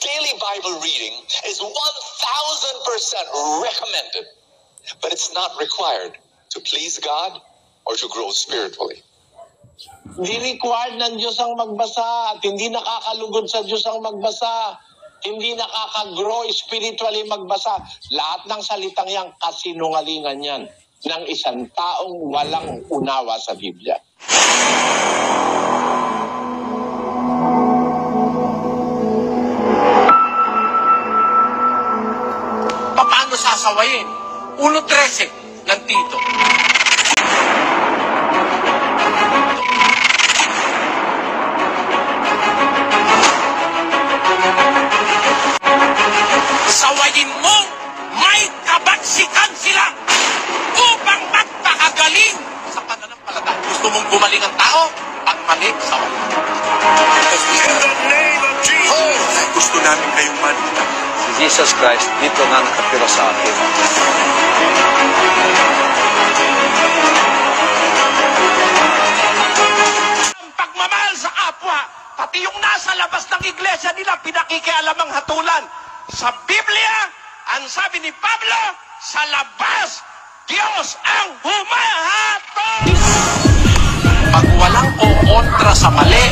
Daily Bible reading is 1,000% recommended, but it's not required to please God or to grow spiritually. Hindi required ng Diyos ang magbasa at hindi nakakalugod sa Diyos ang magbasa. Hindi nakaka-grow spiritually magbasa. Lahat ng salitang yan, kasinungalingan yan ng isang taong walang unawa sa Biblia. Paano sasawayin? 1:13 ng Tito. Sawayin mo, may kabatsikan sila upang magpakagaling sa pananampalataya. Gusto mong gumaling ang tao? Ang mali, sawayin. In the name of Jesus! Gusto namin kayong maligtas. Si Jesus Christ, dito na nakatira sa akin. Ang pagmamahal sa kapwa, pati yung nasa labas ng iglesia nila, pinakikialamang hatulan. Sa Biblia, ang sabi ni Pablo, sa labas, Diyos ang humahatol. Pag walang kukontra sa mali,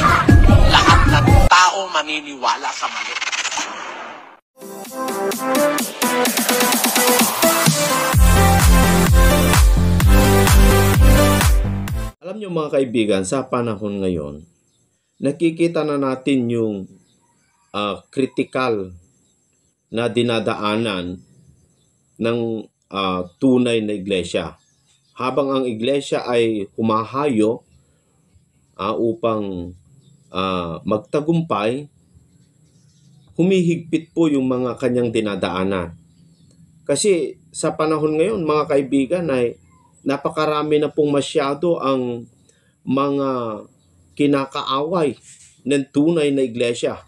lahat ng tao maniniwala sa mali. Alam niyo mga kaibigan, sa panahon ngayon, nakikita na natin yung critical na dinadaanan ng tunay na iglesia. Habang ang iglesia ay humahayo upang magtagumpay, humihigpit po yung mga kanyang dinadaanan. Kasi sa panahon ngayon, mga kaibigan, ay napakarami na pong masyado ang mga kinakaaway ng tunay na iglesia.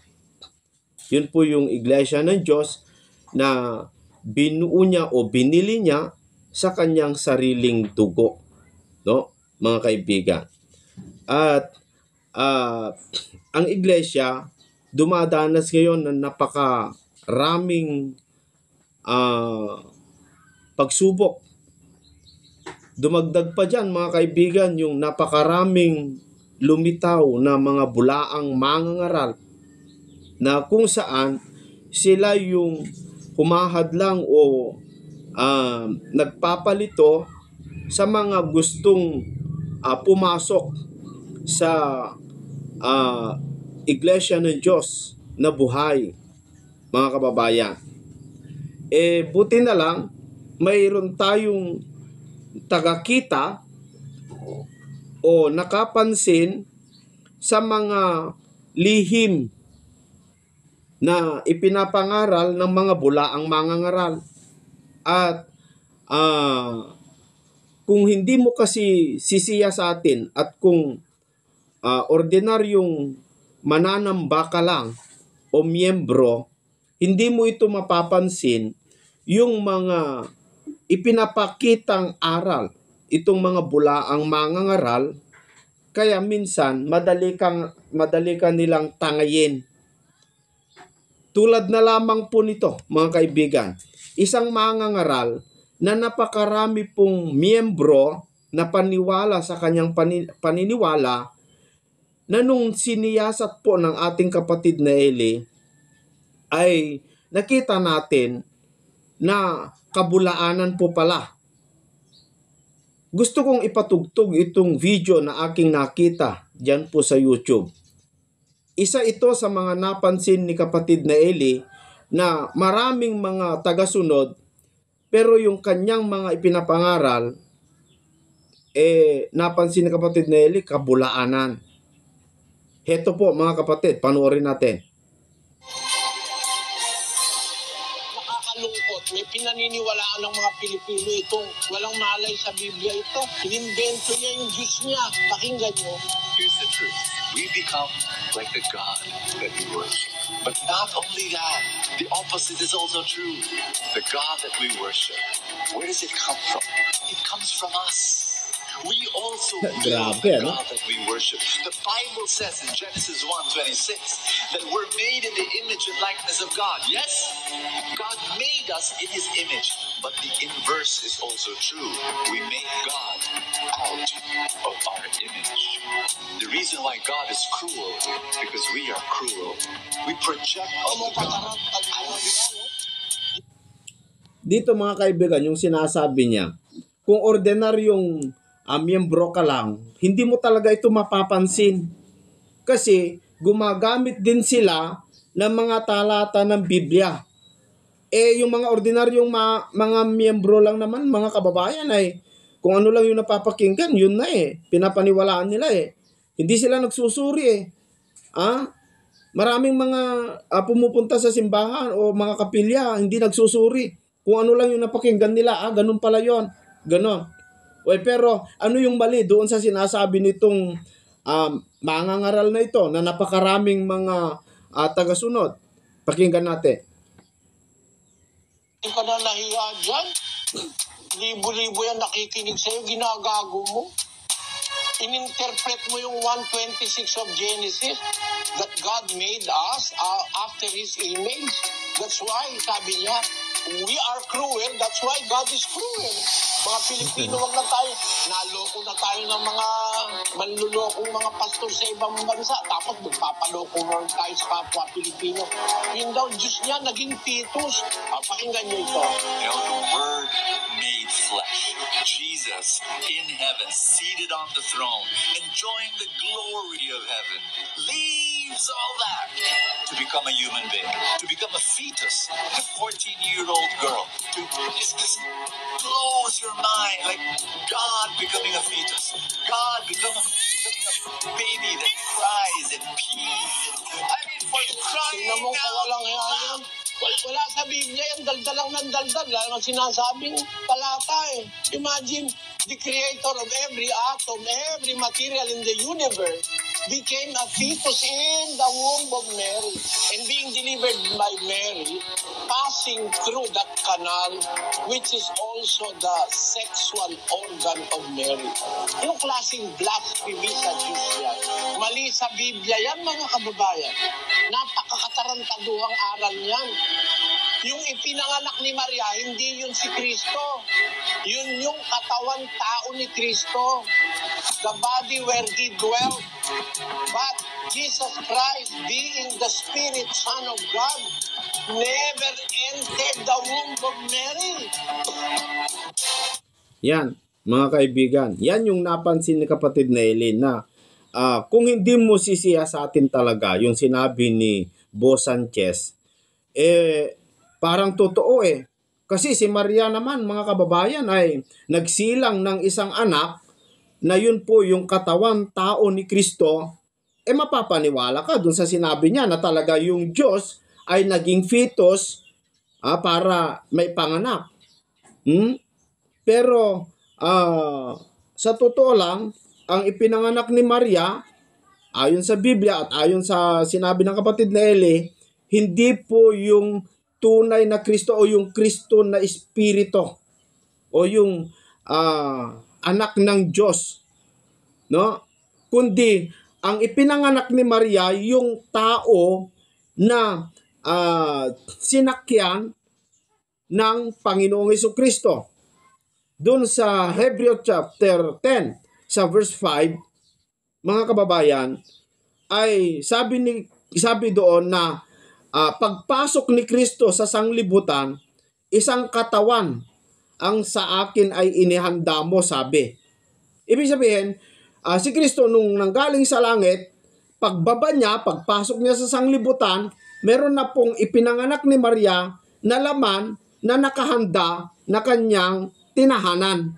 Yun po yung iglesia ng Diyos na binuo niya o binili niya sa kanyang sariling dugo, no, mga kaibigan. At ang iglesia dumadanas ngayon ng napakaraming pagsubok. Dumagdag pa dyan, mga kaibigan, yung napakaraming lumitaw na mga bulaang mangangaral na kung saan sila yung humahadlang o nagpapalito sa mga gustong pumasok sa iglesia ng Diyos na buhay, mga kababayan. Buti na lang, mayroon tayong tagakita o nakapansin sa mga lihim na ipinapangaral ng mga bulaang mangangaral. At kung hindi mo kasi sisiya sa atin at kung ordinaryong mananamba ka lang o miyembro, hindi mo ito mapapansin yung mga ipinapakitang aral, itong mga bulaang mangangaral, kaya minsan madali ka nilang tangayin. Tulad na lamang po nito, mga kaibigan, isang mangangaral na napakarami pong miyembro na paniwala sa kanyang paniniwala, na nung siniyasat po ng ating kapatid na Eli, ay nakita natin na kabulaanan po pala. Gusto kong ipatugtog itong video na aking nakita dyan po sa YouTube. Isa ito sa mga napansin ni kapatid na Eli na maraming mga tagasunod, pero yung kanyang mga ipinapangaral, napansin ni kapatid na Eli, kabulaanan. Heto po mga kapatid, panoorin natin. Nakakalungkot, may pinaniniwalaan ng mga Pilipino itong walang malay sa Biblia ito. Inimbento niya yung Diyos niya. Pakinggan niyo. Here's the truth. We become like the God that we worship. But not only that, the opposite is also true. The God that we worship, where does it come from? It comes from us. We also Grabe, the no? God that we worship. The Bible says in Genesis 1:26 that we're made in the image and likeness of God. Yes, God made us in His image, but the inverse is also true. We make God out of our image. The reason why God is cruel, because we are cruel. We project our God out. Dito mga kaibigan, yung sinasabi niya, kung ordinaryong miyembro ka lang, hindi mo talaga ito mapapansin. Kasi gumagamit din sila ng mga talata ng Biblia. Yung mga ordinaryong mga miyembro lang naman, mga kababayan, ay kung ano lang yung napapakinggan, yun na pinapaniwalaan nila Hindi sila nagsusuri Maraming mga pumupunta sa simbahan o mga kapilya, hindi nagsusuri. Kung ano lang yung napakinggan nila, ganun pala yon, ganun. Pero ano yung mali doon sa sinasabi nitong mangangaral na ito na napakaraming mga tagasunod? Pakinggan natin. Hindi ka na nahiya dyan. Libo-libo yan nakikinig sa'yo, ginagago mo. Ininterpret mo yung 1:26 of Genesis that God made us after His image. That's why, sabi niya, we are cruel, that's why God is cruel. Mga Pilipino, wag na tayo, naloko na tayo ng mga manlulokong mga pastor sa ibang bansa, tapos magpapaloko na tayo sa kapwa Pilipino. Yun daw, Diyos niya, naging fetus. Pakinggan niyo ito. You know, the Word made flesh. Jesus in heaven, seated on the throne, enjoying the glory of heaven, leaves all that to become a human being, to become a fetus, a 14-year-old girl. This blows your mind, like God becoming a fetus, God becoming a baby that cries and pees. I mean, for crying Tingnan mo, out kawalang yan. Wala sa Biblia yan, daldal lang ng daldal. Wala namang sinasabing talata Imagine, the creator of every atom, every material in the universe became a fetus in the womb of Mary and being delivered by Mary, passing through that canal, which is also the sexual organ of Mary. Anong klaseng blasphemy sa Diyos yan? Mali sa Biblia yan, mga kababayan. Napakakatarantaduhang aral yan. Yung ipinanganak ni Maria, hindi yun si Kristo. Yun yung katawan tao ni Kristo. The body where He dwelt. But Jesus Christ, being the Spirit Son of God, never entered the womb of Mary. Yan, mga kaibigan. Yan yung napansin ni kapatid na Eileen na kung hindi mo sisiyasatin talaga yung sinabi ni Bo Sanchez, parang totoo Kasi si Maria naman, mga kababayan, ay nagsilang ng isang anak na yun po yung katawan tao ni Kristo. Mapapaniwala ka dun sa sinabi niya na talaga yung Diyos ay naging fetus para may panganak. Pero sa totoo lang, ang ipinanganak ni Maria, ayon sa Biblia at ayon sa sinabi ng kapatid na Eli, hindi po yung tunay na Kristo o yung Kristo na Espiritu o yung anak ng Diyos, no? Kundi ang ipinanganak ni Maria yung tao na sinakyan ng Panginoong Jesucristo. Doon sa Hebrew chapter 10 sa verse 5, mga kababayan, ay sabi doon na pagpasok ni Kristo sa sanglibutan, isang katawan ang sa akin ay inihanda mo, sabi. Ibig sabihin, si Kristo nung nanggaling sa langit, pagbaba niya, pagpasok niya sa sanglibutan, meron na pong ipinanganak ni Maria na laman na nakahanda na kanyang tinahanan.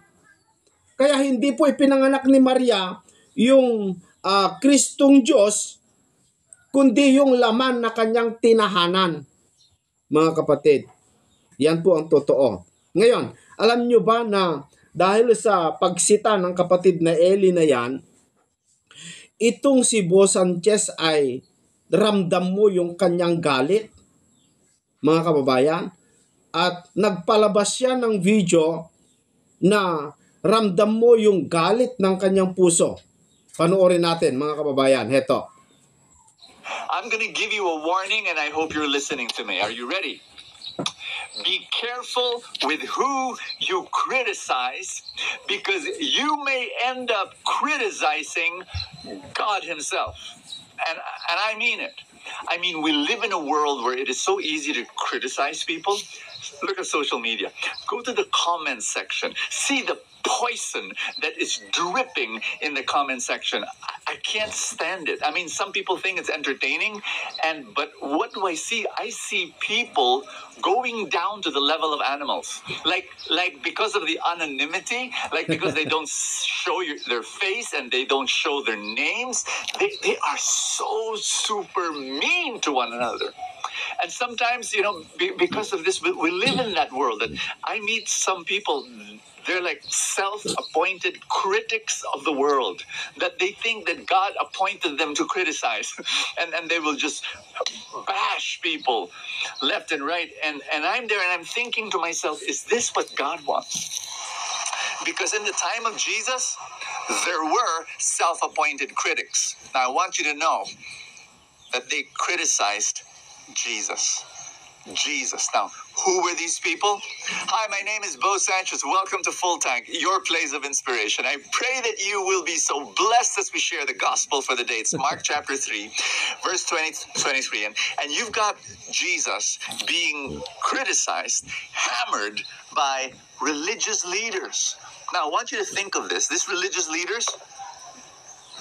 Kaya hindi po ipinanganak ni Maria yung Kristong Diyos, kundi yung laman na kanyang tinahanan. Mga kapatid, yan po ang totoo. Ngayon, alam nyo ba na dahil sa pagsita ng kapatid na Eli na yan, itong si Bo Sanchez ay ramdam mo yung kanyang galit, mga kababayan, at nagpalabas siya ng video na ramdam mo yung galit ng kanyang puso. Panoorin natin, mga kababayan. Heto. I'm going to give you a warning, and I hope you're listening to me. Are you ready? Be careful with who you criticize, because you may end up criticizing God himself. And I mean it. I mean, we live in a world where it is so easy to criticize people. Look at social media. Go to the comment section. See the poison that is dripping in the comment section. I can't stand it. I mean, some people think it's entertaining, but what do I see? I see people going down to the level of animals. Like because of the anonymity, like because they don't show their face and they don't show their names, they are so super mean to one another. And sometimes, because of this, we live in that world. And I meet some people, they're like self-appointed critics of the world, that they think that God appointed them to criticize. and they will just bash people left and right. And I'm there and I'm thinking to myself, is this what God wants? Because in the time of Jesus, there were self-appointed critics. Now, I want you to know that they criticized Jesus. Now, who were these people? Hi, my name is Bo Sanchez. Welcome to Full Tank, your place of inspiration. I pray that you will be so blessed as we share the gospel for the day. It's Mark chapter 3, verse 23. And you've got Jesus being criticized, hammered by religious leaders. Now, I want you to think of this. These religious leaders,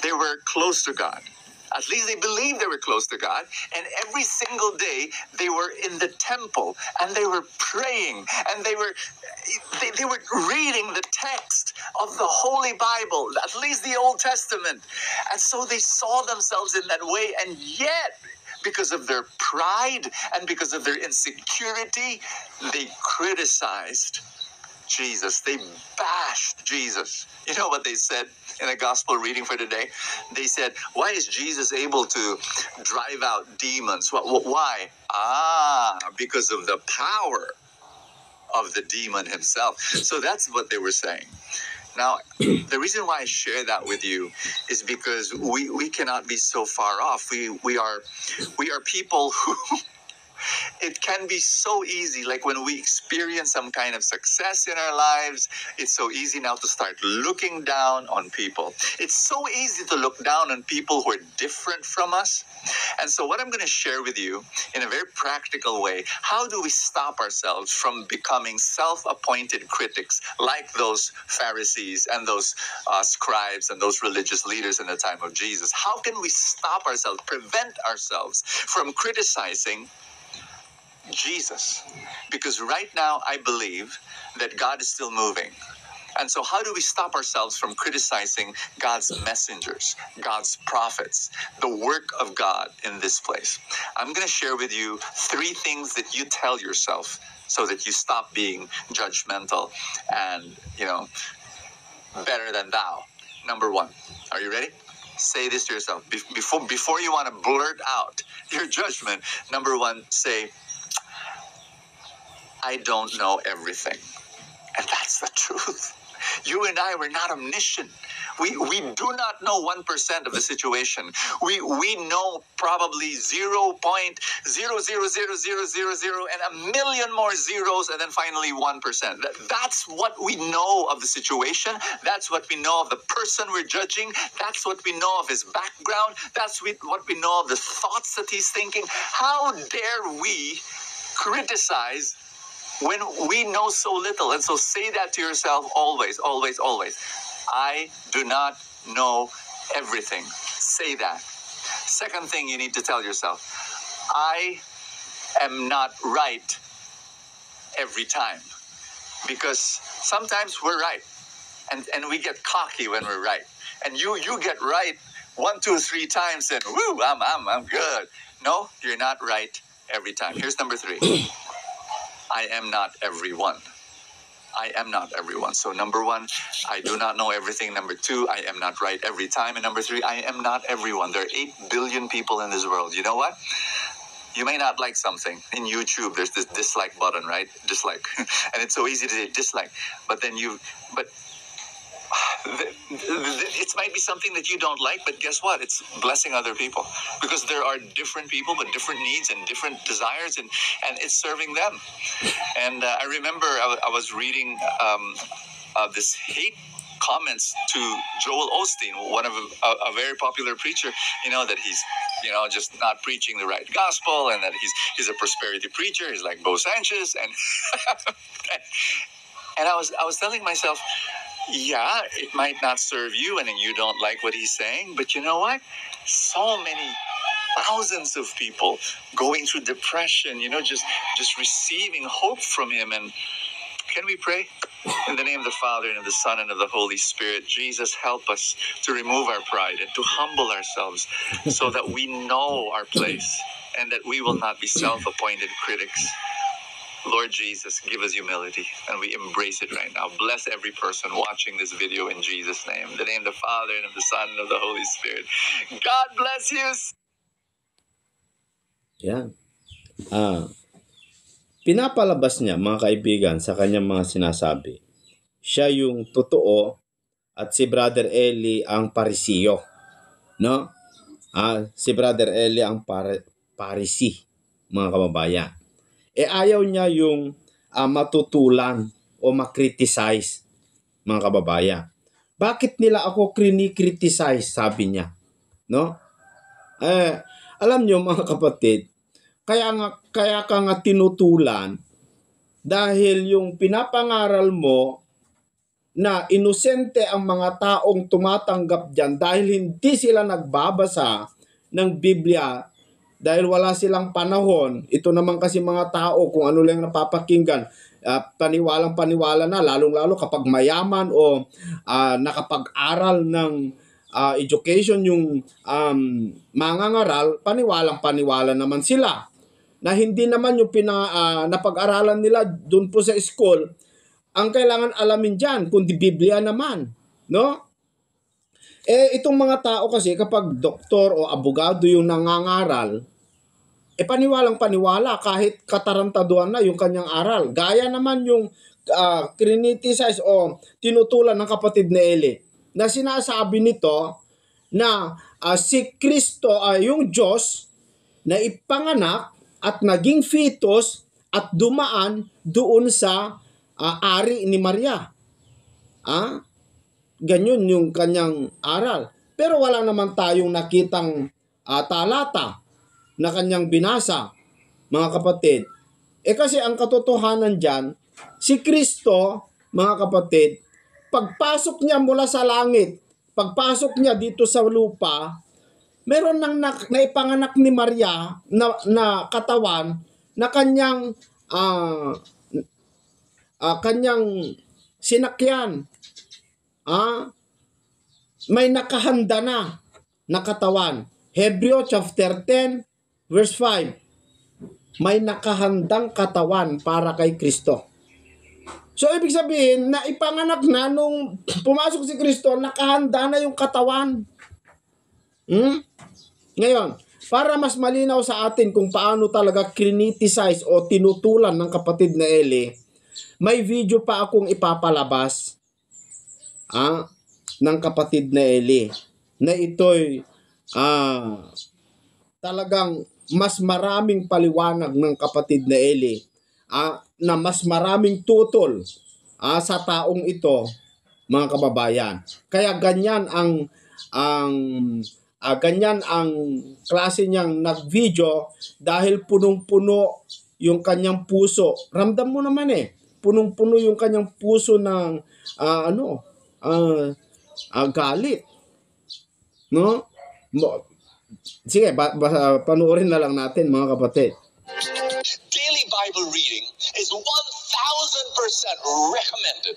they were close to God. At least they believed they were close to God. And every single day they were in the temple and they were praying and they were reading the text of the Holy Bible, at least the Old Testament. And so they saw themselves in that way. And yet, because of their pride and because of their insecurity, they criticized Jesus. They bashed Jesus. You know what they said in the gospel reading for today? They said, why is Jesus able to drive out demons? Why? Because of the power of the demon himself. So that's what they were saying. Now, the reason why I share that with you is because we cannot be so far off. We are people who it can be so easy, like when we experience some kind of success in our lives, it's so easy now to start looking down on people. It's so easy to look down on people who are different from us. And so what I'm going to share with you in a very practical way, how do we stop ourselves from becoming self-appointed critics like those Pharisees and those scribes and those religious leaders in the time of Jesus? How can we stop ourselves, prevent ourselves from criticizing Jesus? Because right now I believe that God is still moving. And so how do we stop ourselves from criticizing God's messengers, God's prophets, the work of God in this place? I'm going to share with you 3 things that you tell yourself so that you stop being judgmental and, better than thou. Number 1, are you ready? Say this to yourself. Before you want to blurt out your judgment, number 1, say, I don't know everything. And that's the truth. You and I were not omniscient. We do not know 1% of the situation. We know probably 0.00000 and a million more zeros, and then finally 1%. That's what we know of the situation. That's what we know of the person we're judging. That's what we know of his background. That's what we know of the thoughts that he's thinking. How dare we criticize when we know so little? And so say that to yourself always, always, always. I do not know everything. Say that. Second thing you need to tell yourself, I am not right every time. Because sometimes we're right. And we get cocky when we're right. And you get right 1, 2, 3 times and woo, I'm good. No, you're not right every time. Here's number 3. I am not everyone. I am not everyone. So number 1, I do not know everything. Number 2, I am not right every time. And number 3, I am not everyone. There are 8 billion people in this world. You know what? You may not like something. In YouTube, there's this dislike button, right? Dislike. And it's so easy to say dislike. But it might be something that you don't like, but guess what? It's blessing other people, because there are different people with different needs and different desires, and it's serving them. And I remember I was reading this hate comments to Joel Osteen, one of a very popular preacher, that he's, just not preaching the right gospel, and that he's a prosperity preacher. He's like Bo Sanchez, and and I was telling myself, yeah, it might not serve you, and you don't like what he's saying, but you know what? So many thousands of people going through depression, just receiving hope from him. And can we pray? In the name of the Father, and of the Son, and of the Holy Spirit, Jesus, help us to remove our pride and to humble ourselves so that we know our place and that we will not be self-appointed critics. Lord Jesus, give us humility, and we embrace it right now. Bless every person watching this video in Jesus' name. In the name of the Father, and of the Son, and of the Holy Spirit. God bless you. Yan. Pinapalabas niya, mga kaibigan, sa kanyang mga sinasabi. Siya yung totoo at si Brother Eli ang parisiyo. No? Si Brother Eli ang parisi, mga kababayan. Ayaw niya yung matutulan o makriticize, mga kababayan. Bakit nila ako krini-criticize, sabi niya. No? Alam niyo, mga kapatid, kaya ka nga tinutulan dahil yung pinapangaral mo na inosente ang mga taong tumatanggap dyan dahil hindi sila nagbabasa ng Biblia, dahil wala silang panahon. Ito naman kasi mga tao, kung ano lang napapakinggan, paniwalang-paniwala na, lalong-lalo kapag mayaman o nakapag-aral ng education yung mangangaral, paniwalang-paniwala naman sila. Na hindi naman yung napag-aralan nila dun po sa school, ang kailangan alamin dyan, kundi Biblia naman. No? Itong mga tao kasi kapag doktor o abogado yung nangangaral, paniwalang-paniwala kahit katarantaduhan na yung kanyang aral. Gaya naman yung criticize o tinutulan ng kapatid na Eli, na sinasabi nito na si Kristo ay yung Diyos na ipanganak at naging fetus at dumaan doon sa ari ni Maria. Ganyan yung kanyang aral. Pero wala naman tayong nakitang talata na kanyang binasa, mga kapatid. Kasi ang katotohanan dyan, si Kristo, mga kapatid, pagpasok niya mula sa langit, pagpasok niya dito sa lupa, meron nang naipanganak ni Maria na katawan na kanyang sinakyan. May nakahanda na katawan. Hebreo chapter 10 verse 5. May nakahandang katawan para kay Kristo. So ibig sabihin na ipanganak na nung pumasok si Kristo, nakahanda na yung katawan. Ngayon, para mas malinaw sa atin kung paano talaga criticize o tinutulan ng kapatid na Eli, may video pa akong ipapalabas ng kapatid na Eli na ito'y talagang mas maraming paliwanag ng kapatid na Eli, na mas maraming tutol sa taong ito, mga kababayan. Kaya ganyan ang klase niyang nag-video dahil punong-puno yung kanyang puso. Ramdam mo naman punong-puno yung kanyang puso ng galit. No? Sige, panoorin na lang natin, mga kapatid. Daily Bible reading is 1,000% recommended,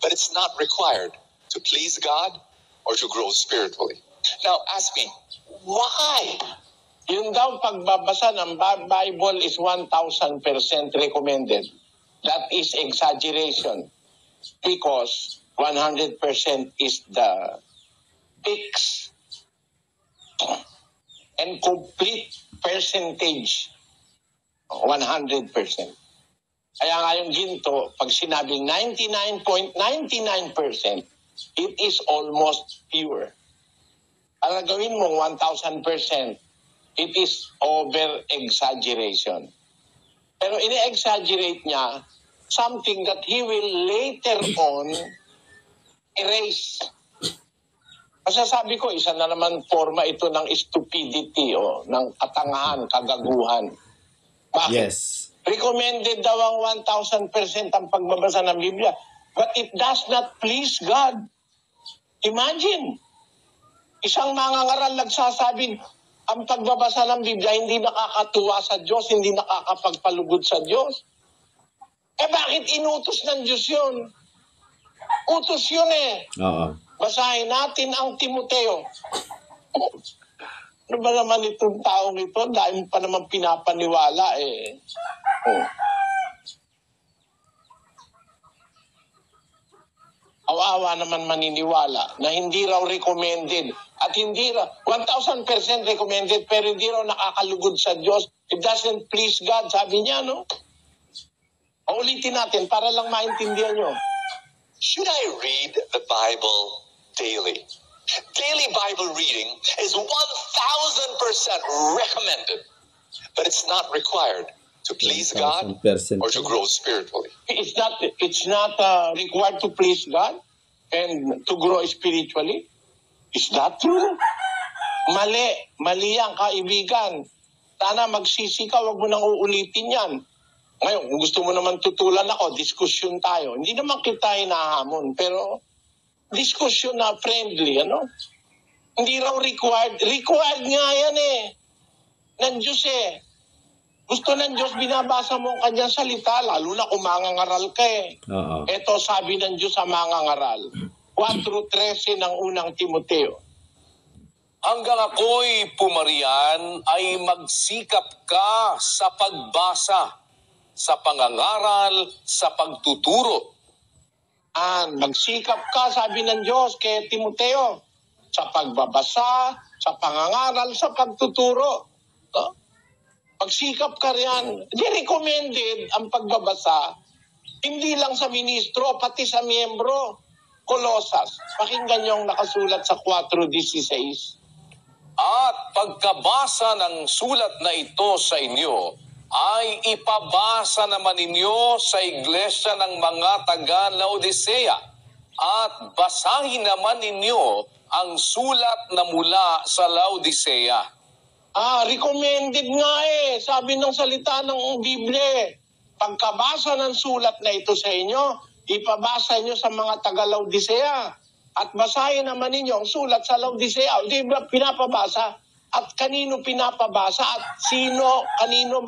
but it's not required to please God or to grow spiritually. Now, ask me, why? Yun daw pagbabasa ng Bible is 1,000% recommended. That is exaggeration because 100% is the fixed and complete percentage. 100%. Kaya nga yung ginto, pag sinabing 99.99%, it is almost pure. Para gawin mo 1,000%, it is over-exaggeration. Pero ini-exaggerate niya something that he will later on erase. Masasabi ko, isa na naman forma ito ng stupidity o ng katangahan, kagaguhan. Bakit? Yes. Recommended daw ang 1,000% ang pagbabasa ng Biblia. But it does not please God. Imagine, isang mangangaral nagsasabing ang pagbabasa ng Biblia hindi nakakatuwa sa Diyos, hindi nakakapagpalugod sa Diyos. Bakit inutos ng Diyos yun? Utos yun eh. Oo. Basahin natin ang Timoteo. Ano ba naman itong taong ito? Dahil pa naman pinapaniwala eh. Awa naman maniniwala na hindi raw recommended at hindi raw 1,000% recommended pero hindi raw nakakalugod sa Diyos. It doesn't please God, sabi niya, no? Ulitin natin para lang maintindihan nyo. Should I read the Bible daily? Daily Bible reading is 1,000% recommended, but it's not required to please God 1,000%. or to grow spiritually. It's not required to please God and to grow spiritually. Is that true? Mali yan, kaibigan. Sana magsisi ka, wag mo nang uulitin yan. Ngayon, kung gusto mo naman tutulan ako, diskusyon tayo. Hindi naman kita hinahamon, pero diskusyon na friendly, ano? Hindi raw required. Required nga yan eh. Ng Diyos eh. Gusto ng Diyos, binabasa mo ang kanyang salita, lalo na kung mangangaral ka eh. Oo. Ito sabi ng Diyos sa mangangaral. 4:13 ng unang Timoteo. Hanggang ako'y pumarian ay magsikap ka sa pagbasa, sa pangangaral, sa pagtuturo. Magsikap ka, sabi ng Diyos kay Timoteo, sa pagbabasa, sa pangangaral, sa pagtuturo. Magsikap ka riyan. Di recommended ang pagbabasa, hindi lang sa ministro, pati sa miyembro. Kolosas. Pakinggan niyo ang nakasulat sa 4:16. At pagkabasa ng sulat na ito sa inyo, ay ipabasa naman ninyo sa iglesia ng mga taga-Laodicea at basahin naman ninyo ang sulat na mula sa Laodicea. Recommended nga eh. Sabi ng salita ng Biblia. Pagkabasa ng sulat na ito sa inyo, ipabasa nyo sa mga taga-Laodicea. At basahin naman ninyo ang sulat sa Laodicea. Di ba pinapabasa? At kanino pinapabasa? At kanino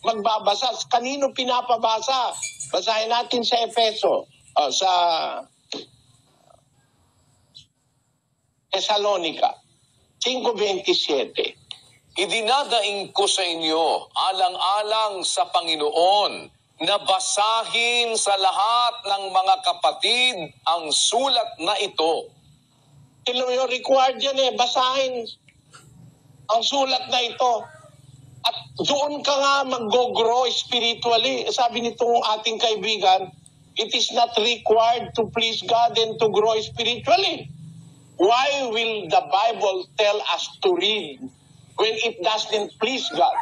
magbabasa? Kanino pinapabasa? Basahin natin sa Efeso. Sa Thessalonica 5:27. Idinadaing ko sa inyo, alang-alang sa Panginoon, na basahin sa lahat ng mga kapatid ang sulat na ito. Yung required yan eh, basahin ang sulat na ito. At doon ka nga mag-grow spiritually. Sabi nitong ating kaibigan, it is not required to please God and to grow spiritually. Why will the Bible tell us to read when it doesn't please God?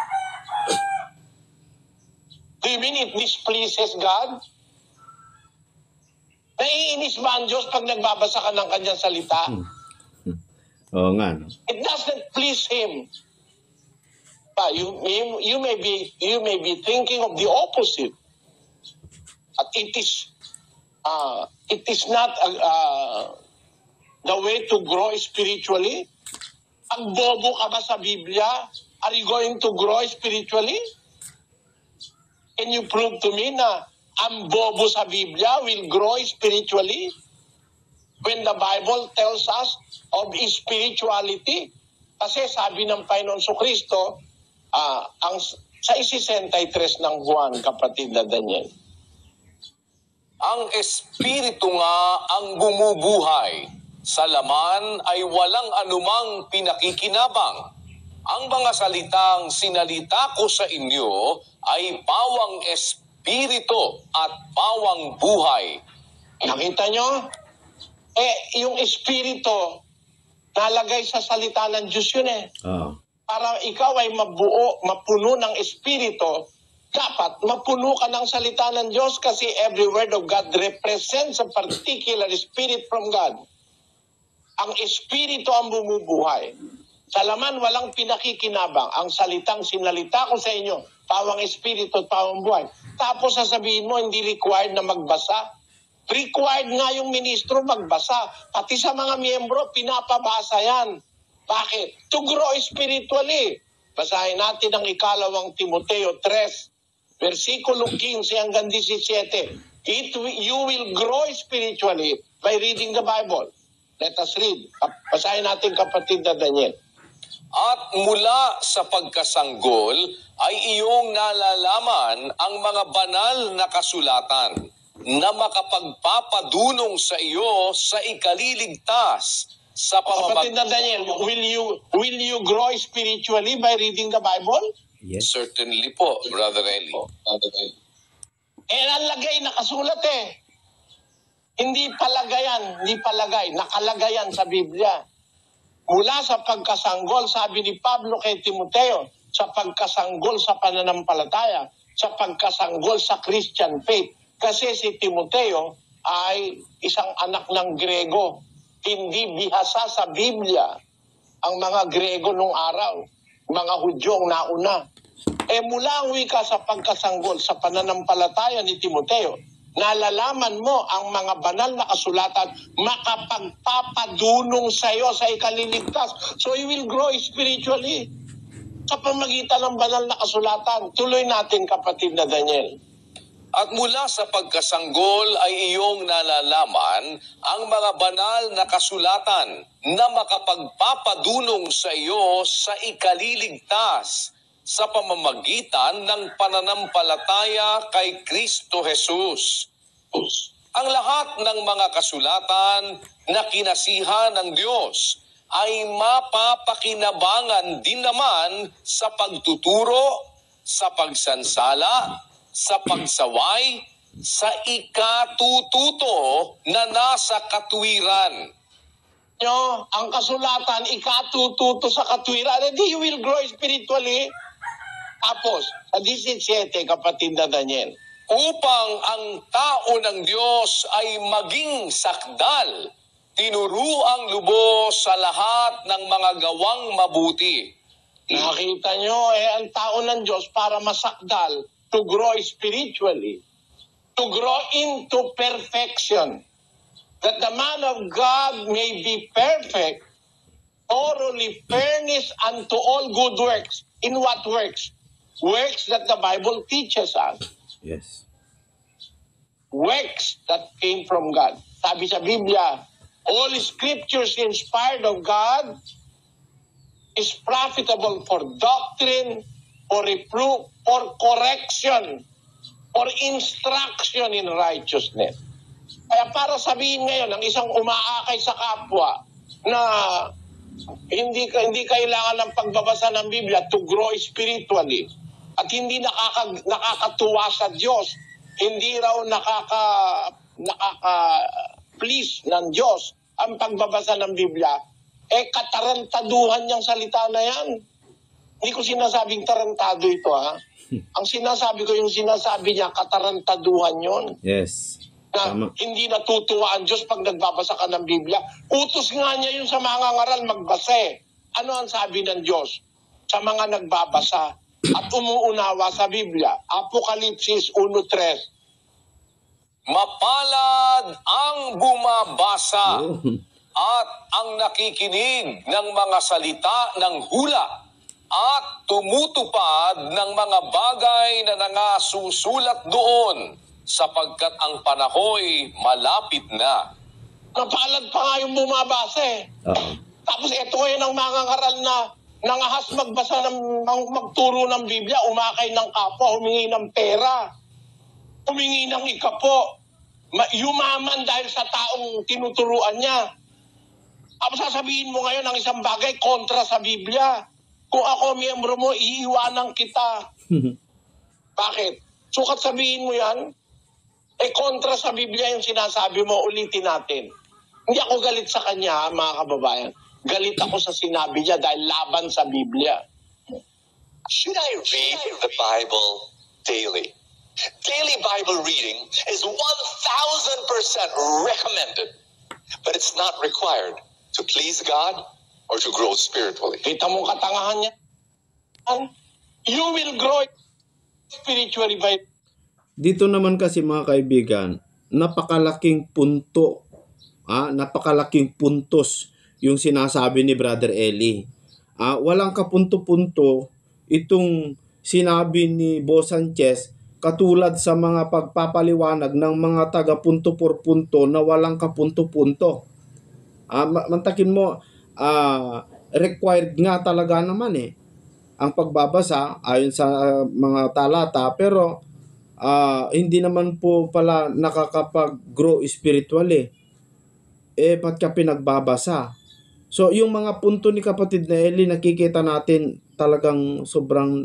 Do you mean it displeases God? Naiinis ba ang Diyos pag nagbabasa ka ng kanyang salita? Oo nga. No? It doesn't please Him. You may be thinking of the opposite. At it is not the way to grow spiritually. Ang bobo ka ba sa Biblia? Are you going to grow spiritually? Can you prove to me na ang bobo sa Biblia will grow spiritually? When the Bible tells us of spirituality. Kasi sabi ng Panginoon Kristo, sa 63 ng Juan, kapatid na Daniel. Ang Espiritu nga ang bumubuhay. Sa laman ay walang anumang pinakikinabang. Ang mga salitang sinalita ko sa inyo ay pawang espiritu at pawang buhay. Nakita nyo? Yung espiritu, nalagay sa salita ng Diyos yun Para ikaw ay mapuno ng espiritu, dapat mapuno ka ng salita ng Diyos kasi every word of God represents a particular spirit from God. Ang espiritu ang bumubuhay. Sa laman, walang pinakikinabang. Ang salitang sinalita ko sa inyo, pawang espiritu at pawang buhay. Tapos sasabihin mo, hindi required na magbasa. Required nga yung ministro magbasa. Pati sa mga miyembro, pinapabasa yan. Bakit? To grow spiritually. Basahin natin ang 2 Timoteo 3, versikulo 15 hanggang 17. You will grow spiritually by reading the Bible. Let us read. Basahin natin, kapatid na Daniel. At mula sa pagkasanggol ay iyong nalalaman ang mga banal na kasulatan na makapagpapadunong sa iyo sa ikaliligtas sa Kapatid na Daniel, will you grow spiritually by reading the Bible? Yes. Certainly po, Brother Eli. Ang lagay nakasulat Hindi palagay, nakalagayan sa Biblia. Mula sa pagkasanggol, sabi ni Pablo kay Timoteo, sa pagkasanggol sa pananampalataya, sa pagkasanggol sa Christian faith. Kasi si Timoteo ay isang anak ng Grego. Hindi bihasa sa Biblia ang mga Grego nung araw, mga Hudyong nauna. Mula ang wika sa pagkasanggol sa pananampalataya ni Timoteo, nalalaman mo ang mga banal na kasulatan makapagpapadunong sa iyo sa ikaliligtas. So you will grow spiritually sa pamagitan ng banal na kasulatan. Tuloy natin, kapatid na Daniel. At mula sa pagkasanggol ay iyong nalalaman ang mga banal na kasulatan na makapagpapadunong sa iyo sa ikaliligtas sa pamamagitan ng pananampalataya kay Kristo Jesus. Ang lahat ng mga kasulatan na kinasihan ng Diyos ay mapapakinabangan din naman sa pagtuturo, sa pagsansala, sa pagsaway, sa ikatututo na nasa katuwiran. Ang kasulatan, ikatututo sa katuwiran, you will grow spiritually. Tapos, sa 17, kapatid na Daniel. Upang ang tao ng Diyos ay maging sakdal, tinuruang lubos sa lahat ng mga gawang mabuti. Nakita nyo, ang tao ng Diyos para masakdal, to grow spiritually, to grow into perfection, that the man of God may be perfect, thoroughly furnished unto all good works. In what works? Works that the Bible teaches us. Yes. Works that came from God. Sabi sa Biblia, all scriptures inspired of God is profitable for doctrine, for reproof, for correction, for instruction in righteousness. Kaya para sabihin ngayon ng isang umaakay sa kapwa na hindi kailangan ng pagbabasa ng Biblia to grow spiritually at hindi nakakatuwa sa Diyos, hindi raw nakaka-please ng Diyos ang pagbabasa ng Biblia, katarantaduhan niyang salita na yan. Hindi ko sinasabing tarantado ito, ha? Ang sinasabi ko, yung sinasabi niya, katarantaduhan yon. Yes. Na hindi natutuwa ang Diyos pag nagbabasa ka ng Biblia. Utos nga niya yung sa mga ngaral magbasa. Ano ang sabi ng Diyos sa mga nagbabasa at umuunawa sa Biblia? Apokalipsis 1:3. Mapalad ang bumabasa at ang nakikinig ng mga salita ng hula at tumutupad ng mga bagay na nangasusulat doon, sapagkat ang panahoy malapit na. Napalad pa nga yung bumabasa. Tapos ito yung ang mga ngaral na nangahas magbasa magturo ng Biblia, umakay ng kapwa, humingi ng pera, humingi ng ikapo, yumaman dahil sa taong tinuturuan niya. Tapos sasabihin mo ngayon ang isang bagay kontra sa Biblia. Kung ako miyembro mo, iiwanan kita. Bakit? Sukat sabihin mo yan, kontra sa Biblia yung sinasabi mo, ulitin natin. Hindi ako galit sa kanya, mga kababayan. Galit ako sa sinabi niya dahil laban sa Biblia. Should I read the Bible daily? Daily Bible reading is 1,000% recommended, but it's not required to please God or to grow spiritually. Kita mo katangahan niya? You will grow spiritually by... Dito naman kasi mga kaibigan, napakalaking punto, napakalaking puntos yung sinasabi ni Brother Eli. Walang kapunto-punto itong sinabi ni Boss Sanchez katulad sa mga pagpapaliwanag ng mga taga punto por punto na walang kapunto-punto. Mantakin mo, required nga talaga naman ang pagbabasa ayon sa mga talata, pero hindi naman po pala nakakapag-grow spiritually. Ba't ka pinagbabasa? So, yung mga punto ni kapatid na Eli, nakikita natin talagang sobrang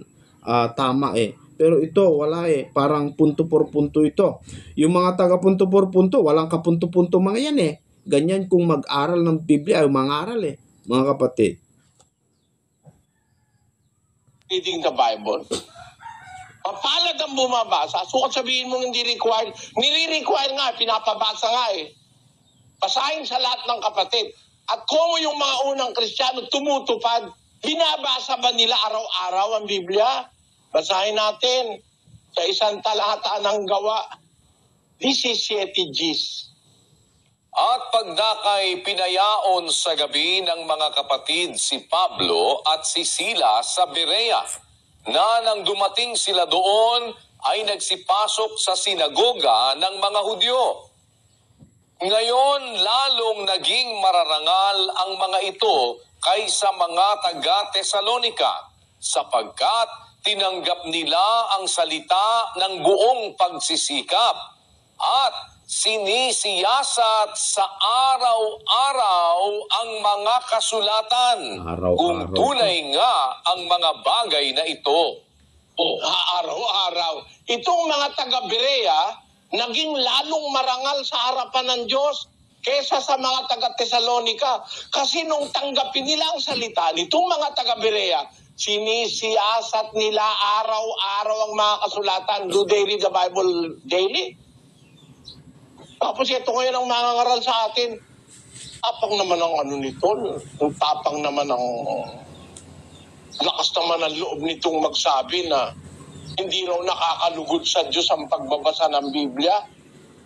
tama Pero ito, wala Parang punto por punto ito. Yung mga taga punto por punto, walang kapunto-punto mga yan Ganyan kung mag-aral ng Biblia ay mangaral mga kapatid. Reading the Bible. Mapalad ang bumabasa. Sukat sabihin mo hindi required. Nire-require nga, pinapabasa nga Basahin sa lahat ng kapatid. At kung yung mga unang Kristiyano tumutupad, binabasa ba nila araw-araw ang Biblia? Basahin natin sa isang talata ng Gawa, 17 Gs. At pagdakay pinayaon sa gabi ng mga kapatid si Pablo at si Silas sa Berea, na nang dumating sila doon ay nagsipasok sa sinagoga ng mga Hudyo. Ngayon lalong naging mararangal ang mga ito kaysa mga taga-Tesalonika, sapagkat tinanggap nila ang salita ng buong pagsisikap at sinisiyasat sa araw-araw ang mga kasulatan, kung tunay nga ang mga bagay na ito. Araw-araw. Itong mga taga-Berea, naging lalong marangal sa harapan ng Diyos kesa sa mga taga-Tesalonika. Kasi nung tanggapin nila ang salita nitong mga taga-Berea, sinisiyasat nila araw-araw ang mga kasulatan. Do they read the Bible daily? Tapos ito ngayon ang mangangaral sa atin. Tapang naman ang nito. Tapang naman ang lakas naman ang loob nitong magsabi na hindi raw nakakalugod sa Diyos ang pagbabasa ng Biblia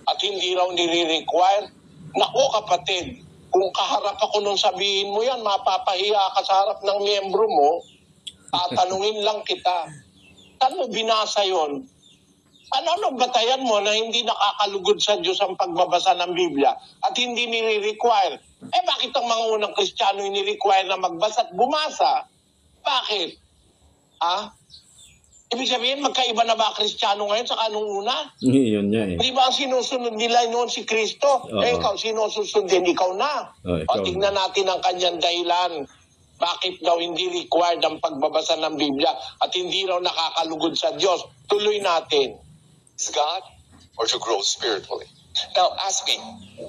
at hindi raw nire-require. Nako kapatid, kung kaharap ako nung sabihin mo yan, mapapahiya ka sa harap ng miyembro mo, tatanungin lang kita. Saan mo binasa yon? Ano batayan mo na hindi nakakalugod sa Diyos ang pagbabasa ng Biblia at hindi nire-require? Bakit ang mga unang Kristiyano nire-require na magbasa at bumasa? Bakit? Ibig sabihin, magkaiba na ba Kristiyano ngayon sa kanong una? Yun niya Di ba ang sinusunod nila noon si Kristo? Ikaw sinusunod din, ikaw na. Tingnan natin ang kanyang dahilan. Bakit daw hindi required ang pagbabasa ng Biblia at hindi raw nakakalugod sa Diyos? Tuloy natin. God or to grow spiritually. Now ask me,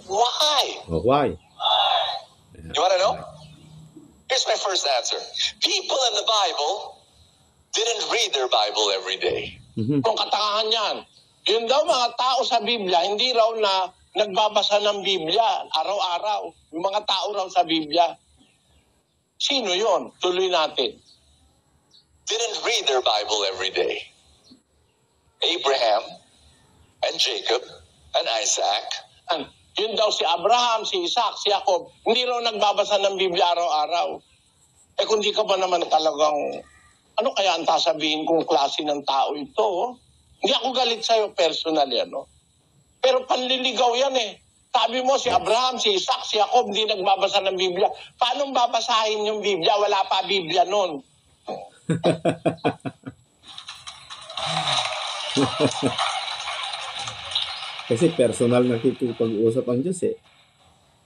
why? Why? You want to know? Here's my first answer. People in the Bible didn't read their Bible every day. Kung katangahan yan, yun daw mga tao sa Biblia, hindi raw na nagbabasa ng Biblia araw-araw. Yung mga tao raw sa Biblia. Sino yon? Tuloy natin. Didn't read their Bible every day. Abraham and Jacob and Isaac. Yun daw si Abraham, si Isaac, si Jacob. Hindi raw nagbabasa ng Biblia araw-araw. Kung di ka ba naman talagang, ano kaya ang sasabihin kung klase ng tao ito? Hindi ako galit sa'yo personally, Pero panliligaw yan Sabi mo si Abraham, si Isaac, si Jacob, hindi nagbabasa ng Biblia. Paano babasahin yung Biblia? Wala pa Biblia nun. Kasi personal nakikipag-usap ang Diyos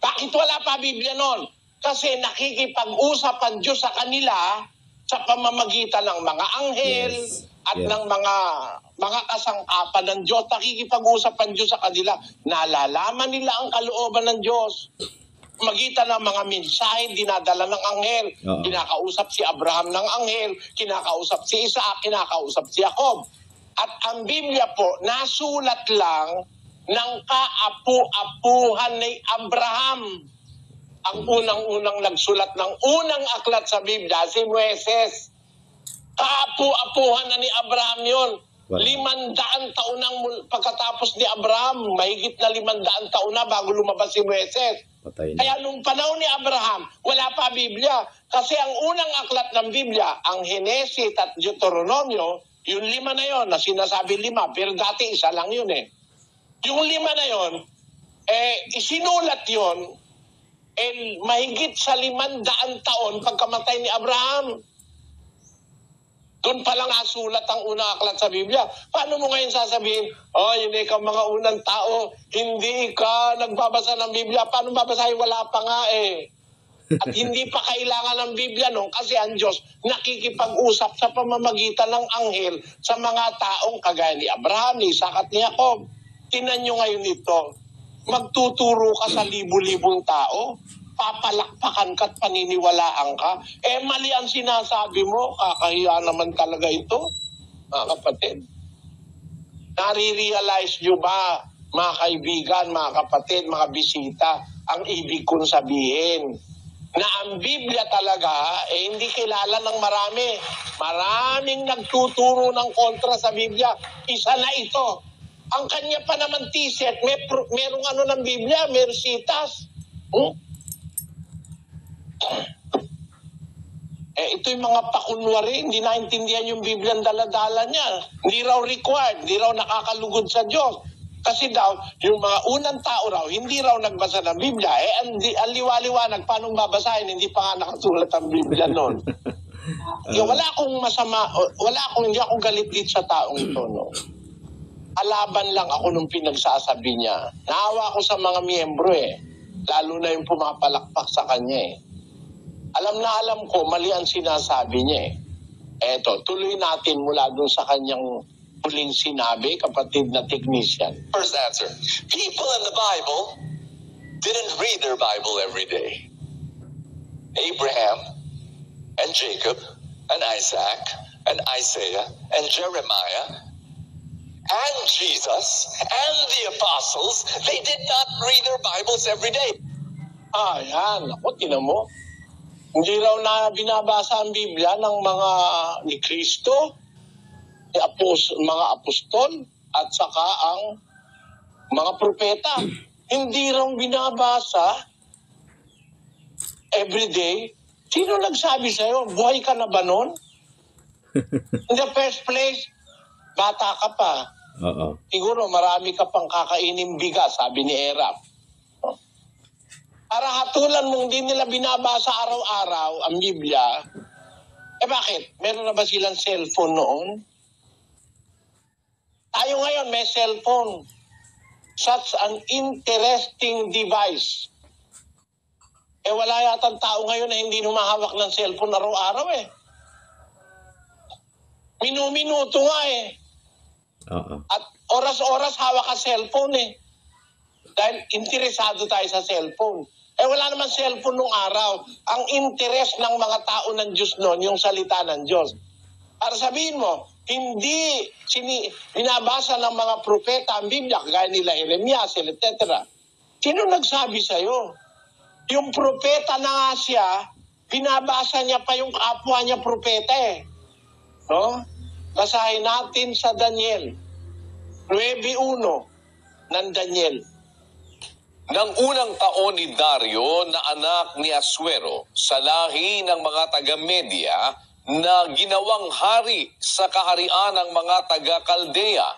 Bakit wala pa Biblia nun? Kasi nakikipag-usap ang Diyos sa kanila sa pamamagitan ng mga anghel at ng mga kasangkapan ng Diyos. Nakikipag-usap ang Diyos sa kanila. Nalalaman nila ang kalooban ng Diyos. magitan ng mga mensahe dinadala ng anghel. Oo. Kinakausap si Abraham ng anghel, kinakausap si Isaac, kinakausap si Jacob. At ang Biblia po, nasulat lang ng kaapu-apuhan ni Abraham. Ang unang-unang nagsulat ng unang aklat sa Biblia, si Moises. Kaapu-apuhan na ni Abraham yun. Wow. 500 taon nang pagkatapos ni Abraham, mahigit na 500 taon na bago lumabas si Moises. Patay na. Kaya nung panahon ni Abraham, wala pa Biblia. Kasi ang unang aklat ng Biblia, ang Henesis at Deuteronomio, yung 5 na yon na sinasabi 5, pero dati isa lang yun eh. Yung 5 na yon, isinulat yon, mahigit sa 500 taon pagkamatay ni Abraham. Doon pa lang nasulat ang unang aklat sa Biblia. Paano mo ngayon sasabihin, hindi ka mga unang tao, hindi ka nagbabasa ng Biblia, paano babasahin? Wala pa nga eh. At hindi pa kailangan ng Biblia noon kasi ang Diyos nakikipag-usap sa pamamagitan ng anghel sa mga taong kagaya ni Abraham, ni Isaac at ni Jacob. Tingnan nyo ngayon ito, magtuturo ka sa libu-libong tao, papalakpakan ka at paniniwalaan ka, mali ang sinasabi mo, kakahiya naman talaga ito, mga kapatid. Nare-realize nyo ba, mga kaibigan, mga kapatid, mga bisita, ang ibig kong sabihin, na ang Biblia talaga, hindi kilala ng marami. Maraming nagtuturo ng kontra sa Biblia. Isa na ito. Ang kanya pa naman t-shirt, merong ano ng Biblia, merong sitas. Ito yung mga pakunwari, hindi naintindihan yung Biblia ang daladala niya. Hindi raw required, hindi raw nakakalugod sa Diyos. Kasi daw, yung mga unang tao raw, hindi raw nagbasa ng Biblia. Ang liwa-liwanag, paano babasahin? Hindi pa nga nakasulat ang Biblia noon. Wala akong masama, hindi ako galit dito sa taong ito. No? Alaban lang ako nung pinagsasabi niya. Naawa ako sa mga miyembro lalo na yung pumapalakpak sa kanya Alam na alam ko, mali ang sinasabi niya Eto, tuloy natin mula dun sa kanyang huling sinabi, kapatid na technician. First answer. People in the Bible didn't read their Bible every day. Abraham and Jacob and Isaac and Isaiah and Jeremiah and Jesus and the apostles, they did not read their Bibles every day. Yan. Ako, tinan mo. Hindi raw na binabasa ang Biblia ng mga ni Kristo, mga apostol, at saka ang mga propeta. Hindi raw binabasa everyday. Sino nagsabi sa'yo? Buhay ka na ba nun? In the first place, bata ka pa. Oo. Siguro marami ka pang kakainin bigas, sabi ni Erap. Para hatulan mong di nila binabasa araw-araw ang Biblia, bakit? Meron na ba silang cellphone noon? Tayo ngayon may cellphone. Such an interesting device. Wala yatang tao ngayon na hindi humahawak ng cellphone araw-araw Minu-minuto nga At oras-oras hawak ka cellphone Dahil interesado tayo sa cellphone. Wala naman cellphone nung araw. Ang interest ng mga tao ng Diyos noon, yung salita ng Diyos. Para sabihin mo, hindi binabasa ng mga propeta ang Biblia, kagaya nila Jeremias, etc. Sino nagsabi sa'yo? Yung propeta na nga siya, binabasa niya pa yung kapwa niya propeta No? Basahin natin sa Daniel. 9:1 ng Daniel. Nang unang taon ni Dario na anak ni Asuero sa lahi ng mga taga-Media na ginawang hari sa kaharian ng mga taga-Kaldea.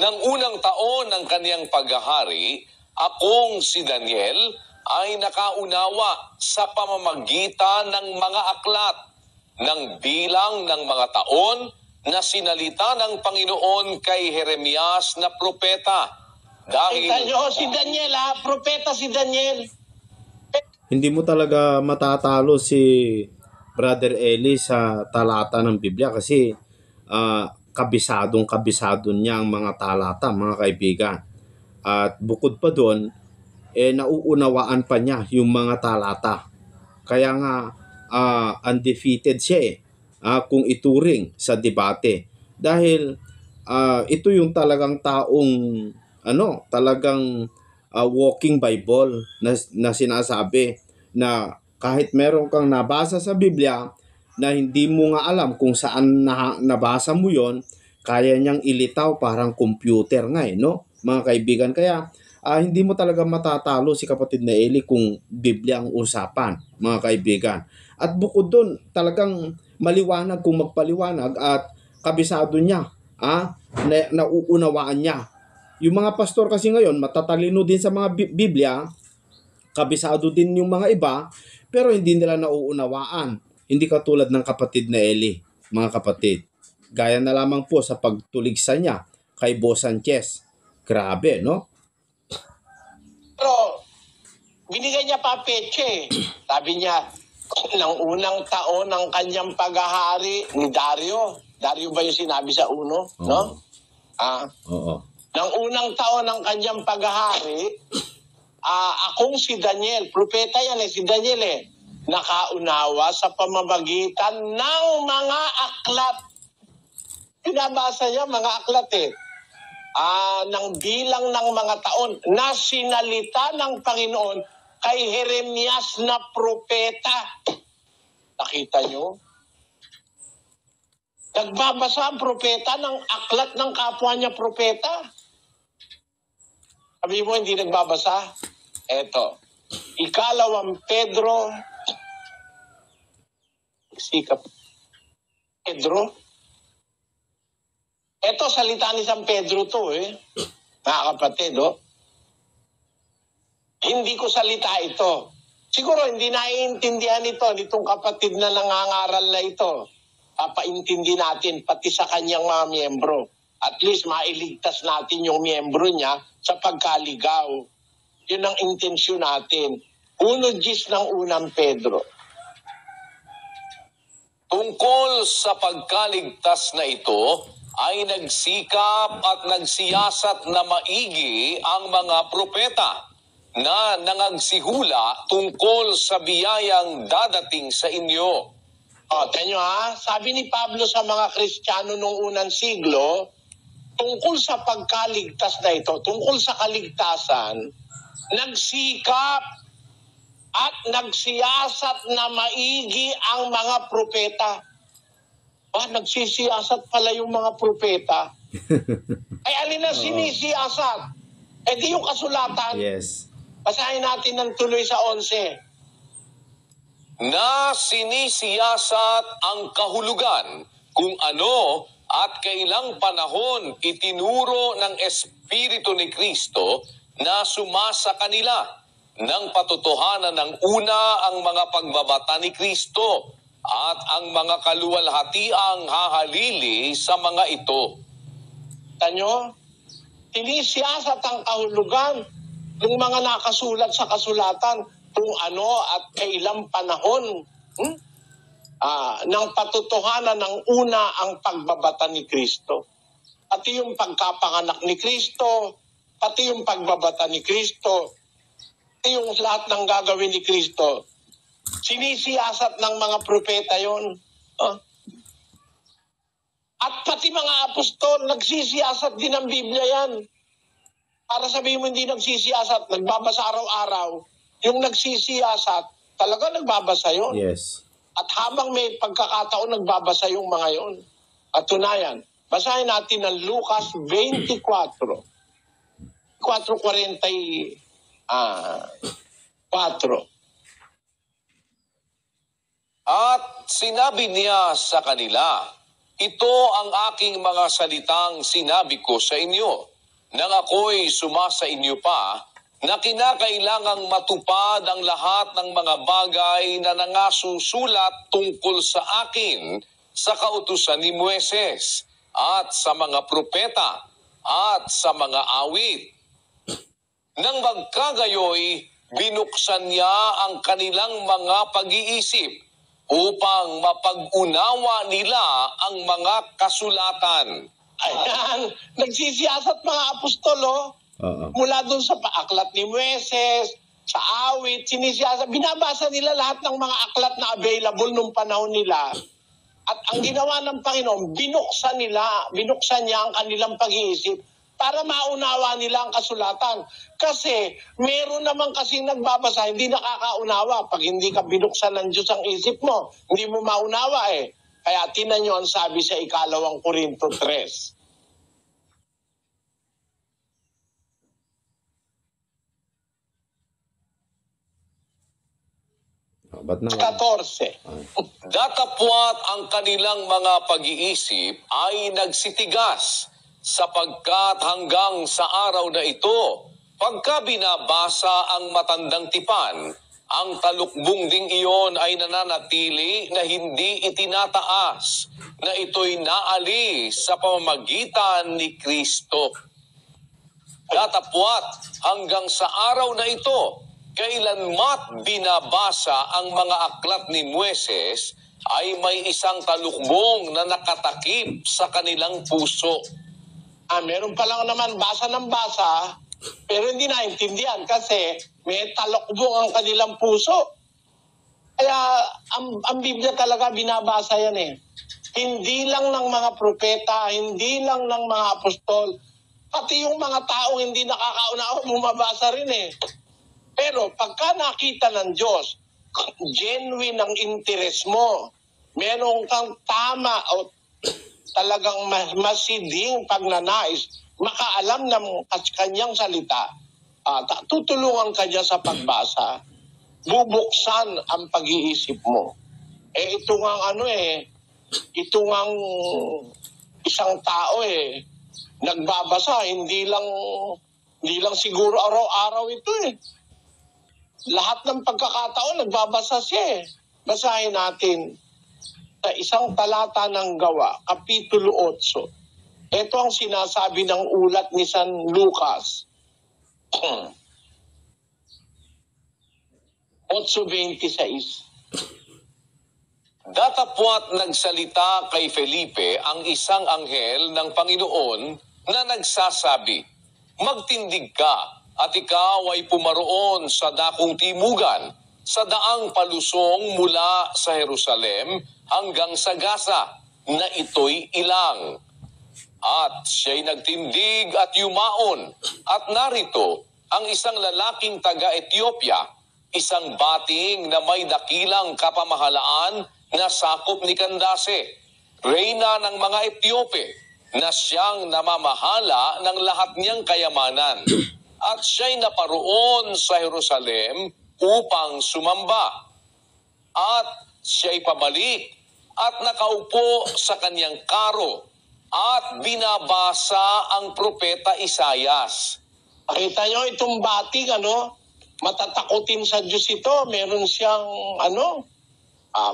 Nang unang taon ng kaniyang paghahari, akong si Daniel ay nakaunawa sa pamamagitan ng mga aklat ng bilang ng mga taon na sinalita ng Panginoon kay Jeremias na propeta. Dahil si Daniel propeta si Daniel. Hindi mo talaga matatalo si Brother Eli sa talata ng Biblia kasi kabisado niya ang mga talata, mga kaibigan. At bukod pa doon, nauunawaan pa niya yung mga talata. Kaya nga undefeated siya kung ituring sa debate. Dahil ito yung talagang taong talagang walking Bible na sinasabi na kahit meron kang nabasa sa Biblia na hindi mo nga alam kung saan nabasa mo yon, kaya niyang ilitaw parang computer nga no, mga kaibigan. Kaya hindi mo talaga matatalo si kapatid na Eli kung Biblia ang usapan, mga kaibigan. At bukod doon, talagang maliwanag kung magpaliwanag at kabisado niya, nauunawaan niya. Yung mga pastor kasi ngayon, matatalino din sa mga Biblia, kabisado din yung mga iba, pero hindi nila nauunawaan. Hindi katulad ng kapatid na Eli, mga kapatid. Gaya na lamang po sa pagtuligsa niya kay Bo Sanchez. Grabe, no? Pero, binigay niya pa peche. Sabi niya, ng unang taon ng kanyang paghahari ni Dario. Dario ba yung sinabi sa uno? Oo. No? Oo. Ng unang taon ng kanyang paghahari, akong si Daniel, propeta yan si Daniel nakaunawa sa pamamagitan ng mga aklat. Pinabasa niya mga aklat ng bilang ng mga taon na sinalita ng Panginoon kay Jeremias na propeta. Nakita nyo? Nagbabasa ang propeta ng aklat ng kapwa niya propeta. Sabi mo hindi nagbabasa? Eto, Ikalawang Pedro, Pedro. Ito, salita ni San Pedro to mga kapatid, Hindi ko salita ito. Siguro hindi naiintindihan ito, nitong kapatid na nangangaral na ito. Papaintindi natin pati sa kanyang mga miyembro. At least mailigtas natin yung miyembro niya sa pagkaligaw. Yun ang intensyon natin. 1 ng unang Pedro. Tungkol sa pagkaligtas na ito, ay nagsikap at nagsiyasat na maigi ang mga propeta na nangagsihula tungkol sa biyayang dadating sa inyo. Tanyo sabi ni Pablo sa mga Kristiyano noong unang siglo, tungkol sa pagkaligtas na ito, tungkol sa kaligtasan, nagsikap at nagsiyasat na maigi ang mga propeta. Nagsisiyasat pala yung mga propeta. Ay, alin na sinisiyasat? Di yung kasulatan. Yes. Basahin natin ng tuloy sa 11. Na sinisiyasat ang kahulugan kung ano at kailang panahon itinuro ng Espiritu ni Kristo na sumasa kanila ng patotohanan ng una ang mga pagbabata ni Kristo at ang mga kaluwalhatiang hahalili sa mga ito. Tanyo, sinisiyasat ang kahulugan ng mga nakasulat sa kasulatan kung ano at kailang panahon ng patotohanan ng una ang pagbabata ni Kristo. Pati yung pagkapanganak ni Kristo, pati yung pagbabata ni Kristo, pati yung lahat ng gagawin ni Kristo. Sinisiyasat ng mga propeta yon. At pati mga apostol, nagsisiyasat din ng Biblia yan. Para sabihin mo hindi nagsisiyasat, nagbabasa araw-araw. Yung nagsisiyasat, talaga nagbabasa yon. Yes. At habang may pagkakataon, nagbabasa yung mga yon. At tunayan, basahin natin ng Lucas 24. 4:44. At sinabi niya sa kanila, ito ang aking mga salitang sinabi ko sa inyo, nang ako'y sumasa inyo pa, na kinakailangang matupad ang lahat ng mga bagay na nangasusulat tungkol sa akin sa kautusan ni Moises at sa mga propeta at sa mga awit. Nang magkagayoy, binuksan niya ang kanilang mga pag-iisip upang mapag-unawa nila ang mga kasulatan. Ayan, nagsisiyasat mga apostol, Oo. Mula doon sa paaklat ni Moises, sa awit, sinisiyasa, binabasa nila lahat ng mga aklat na available nung panahon nila. At ang ginawa ng Panginoon, binuksan niya ang kanilang pag-iisip para maunawa nila ang kasulatan. Kasi meron naman kasi nagbabasa, hindi nakakaunawa. Pag hindi ka binuksan ng Diyos ang isip mo, hindi mo maunawa eh. Kaya tinan nyo ang sabi sa 2 Korinto 3. Ba't na? 14. Datapwat ang kanilang mga pag-iisip ay nagsitigas sapagkat hanggang sa araw na ito, pagka binabasa ang matandang tipan, ang talukbong ding iyon ay nananatili na hindi itinataas, na ito'y naalis sa pamamagitan ni Kristo. Datapwat hanggang sa araw na ito, kailanmat binabasa ang mga aklat ni Moises, ay may isang talukbong na nakatakip sa kanilang puso. Meron pa lang naman basa ng basa, pero hindi naintindihan kasi may talukbong ang kanilang puso. Kaya ang Biblia talaga binabasa yan eh. Hindi lang ng mga propeta, hindi lang ng mga apostol, pati yung mga taong hindi nakakaunawa, bumabasa rin eh. Pero pagka nakita ng Diyos, genuine ang interest mo, meron kang tama o talagang masiding pagnanais, makaalam ng kanyang salita, tutulungan ka niya sa pagbasa, bubuksan ang pag-iisip mo. Ito nga ito nga isang tao nagbabasa, hindi lang siguro araw-araw ito eh. Lahat ng pagkakataon, nagbabasa siya eh. Basahin natin sa isang talata ng Gawa, Kapitulo 8. Ito ang sinasabi ng ulat ni San Lucas. 8:26. Datapwat nagsalita kay Felipe ang isang anghel ng Panginoon na nagsasabi, "Magtindig ka, at ikaw ay pumaroon sa dakong timugan, sa daang palusong mula sa Jerusalem hanggang sa Gaza, na ito'y ilang." At siya'y nagtindig at yumaon, at narito ang isang lalaking taga-Ethiopia, isang bating na may dakilang kapamahalaan na sakop ni Candace, reyna ng mga Etiope, na siyang namamahala ng lahat niyang kayamanan. At siya'y naparoon sa Jerusalem upang sumamba. At siya'y pabalik at nakaupo sa kanyang karo at binabasa ang propeta Isaias. Pakita nyo itong bating, matatakutin sa Diyos ito. Meron siyang,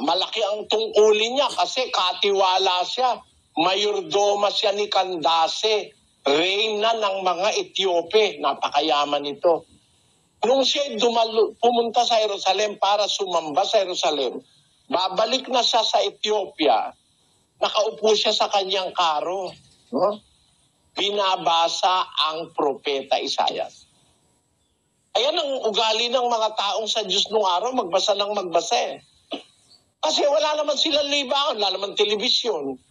malaki ang tungkulin niya kasi katiwala siya. Mayordoma siya ni Candace, reyna ng mga Etiope. Napakayaman ito. Nung siya pumunta sa Jerusalem para sumamba sa Jerusalem, babalik na siya sa Ethiopia, nakaupo siya sa kanyang karo. No? Binabasa ang propeta Isaias. Ayan ang ugali ng mga taong sa Diyos nung araw, magbasa ng magbasa eh. Kasi wala naman silang libangan, wala naman telebisyon.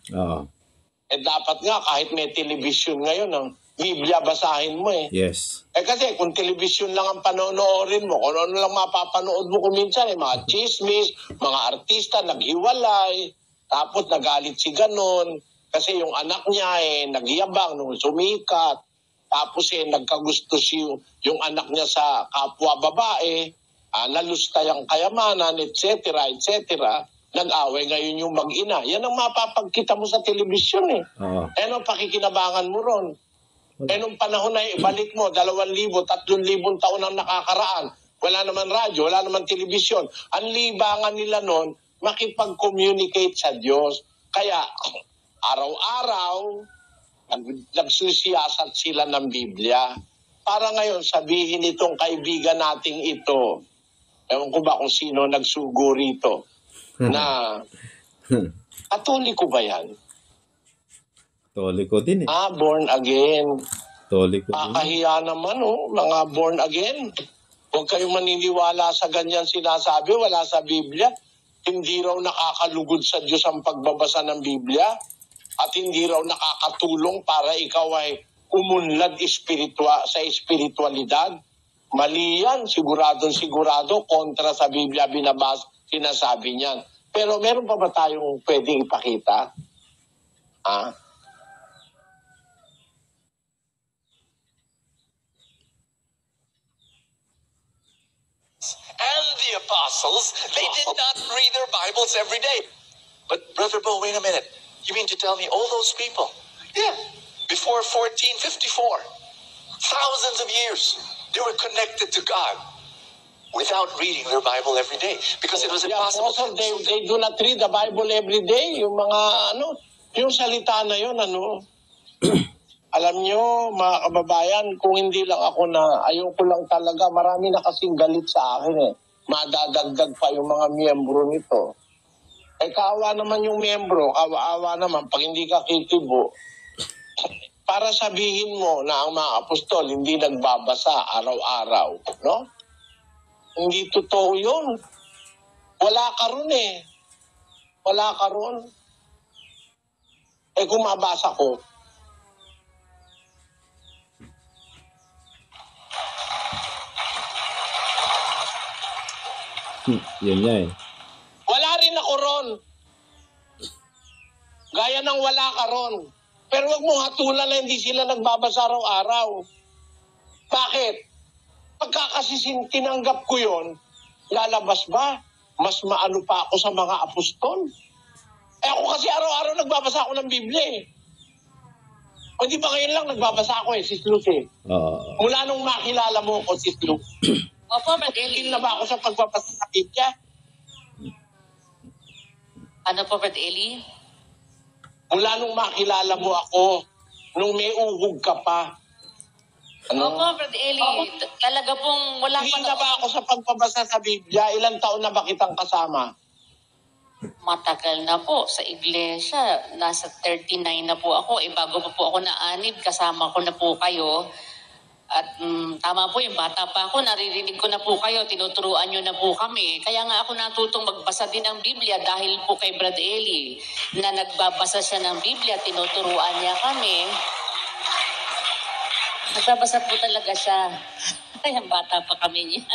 Dapat nga kahit may telebisyon ngayon, ang Biblia basahin mo eh. Yes. Kasi kung telebisyon lang ang panonoorin mo, kung ano lang mapapanood mo kuminsan, mga chismis, mga artista naghiwalay, tapos nagalit si ganon, kasi yung anak niya nagyabang nung sumikat, tapos nagkagusto yung anak niya sa kapwa babae, nalustay ang kayamanan, etc., etc., nag-away ngayon yung mag-ina. Yan ang mapapagkita mo sa telebisyon eh. Ano pakikinabangan mo ron? Nung panahon na ibalik mo, 2,000, 3,000 taon ang nakakaraan. Wala naman radyo, wala naman telebisyon. Ang libangan nila noon, makipag-communicate sa Diyos. Kaya, araw-araw, nagsusiyasat sila ng Biblia. Para ngayon, sabihin itong kaibigan nating ito, ewan ko ba kung sino nagsugo rito, na Katoliko ba yan? Katoliko din eh. Born again. Katoliko. Kakahiya naman, mga born again. Huwag kayong maniniwala sa ganyan sinasabi, wala sa Biblia. Hindi raw nakakalugod sa Diyos ang pagbabasa ng Biblia at hindi raw nakakatulong para ikaw ay umunlad sa espiritualidad. Mali yan, sigurado, kontra sa Biblia sinasabi niyan. Pero meron pa ba tayong pwedeng ipakita? And the apostles, they did not read their Bibles every day. But Brother Bo, wait a minute. You mean to tell me all those people? Yeah. Before 1454, thousands of years, they were connected to God without reading their Bible every day because it was impossible. Also, they do not read the Bible every day. Yung mga yung salita na yun, alam nyo, mga kababayan, kung hindi lang ako ayoko lang talaga, marami na kasing galit sa akin Madadagdag pa yung mga miyembro nito. Kaawa naman yung miyembro, kawa naman pag hindi ka kikibo. Para sabihin mo na ang mga apostol hindi nagbabasa araw-araw, no? Hindi totoo yun. Wala ka ron Wala ka ron. Kung mabasa ko, Yun nga wala rin ako ron. Gaya ng wala ka ron. Pero wag mong hatulan na hindi sila nagbabasa araw-araw. Bakit? Pagka kasi tinanggap ko yon, lalabas ba? Mas maano pa ako sa mga apostol? Ako kasi araw-araw nagbabasa ako ng Biblia O di ba ngayon lang nagbabasa ako Sis Luz Mula nung makilala mo ako, Sis Luz. Opo, Brother Eli. na ba ako sa pagbabasa sa Biblia? Ano po, Brother Eli? Mula nung makilala mo ako, nung may uhog ka pa. Opo, Brother Eli. Talaga pong wala Hindi na ba ako sa pagbabasa sa Biblia? Ilang taon na ba kitang kasama? Matagal na po sa iglesia. Nasa 39 na po ako. Bago pa po ako naanib, kasama ko na po kayo. At tama po, yung bata pa ako, naririnig ko na po kayo, tinuturuan nyo na po kami. Kaya nga ako natutong magbasa din ng Biblia dahil po kay Brad Eli na nagbabasa siya ng Biblia, tinuturuan niya kami. Nagbabasa po talaga siya. Kaya bata pa kami niya.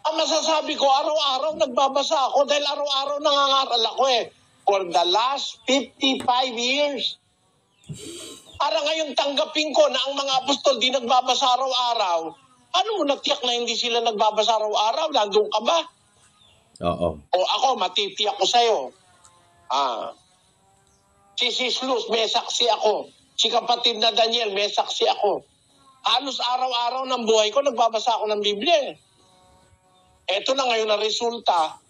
Ang masasabi ko, araw-araw nagbabasa ako dahil araw-araw nangangaral ako For the last 55 years. Para ngayon tanggapin ko na ang mga apostol di nagbabasa araw-araw. Ano mo natiyak na hindi sila nagbabasa araw-araw? Nandun ka ba? Oo. O ako, matitiyak ko sa'yo. Si Sis Luz, may saksi ako. Si kapatid na Daniel, may saksi ako. Halos araw-araw ng buhay ko, nagbabasa ako ng Biblia. Eto na ngayon ang resulta.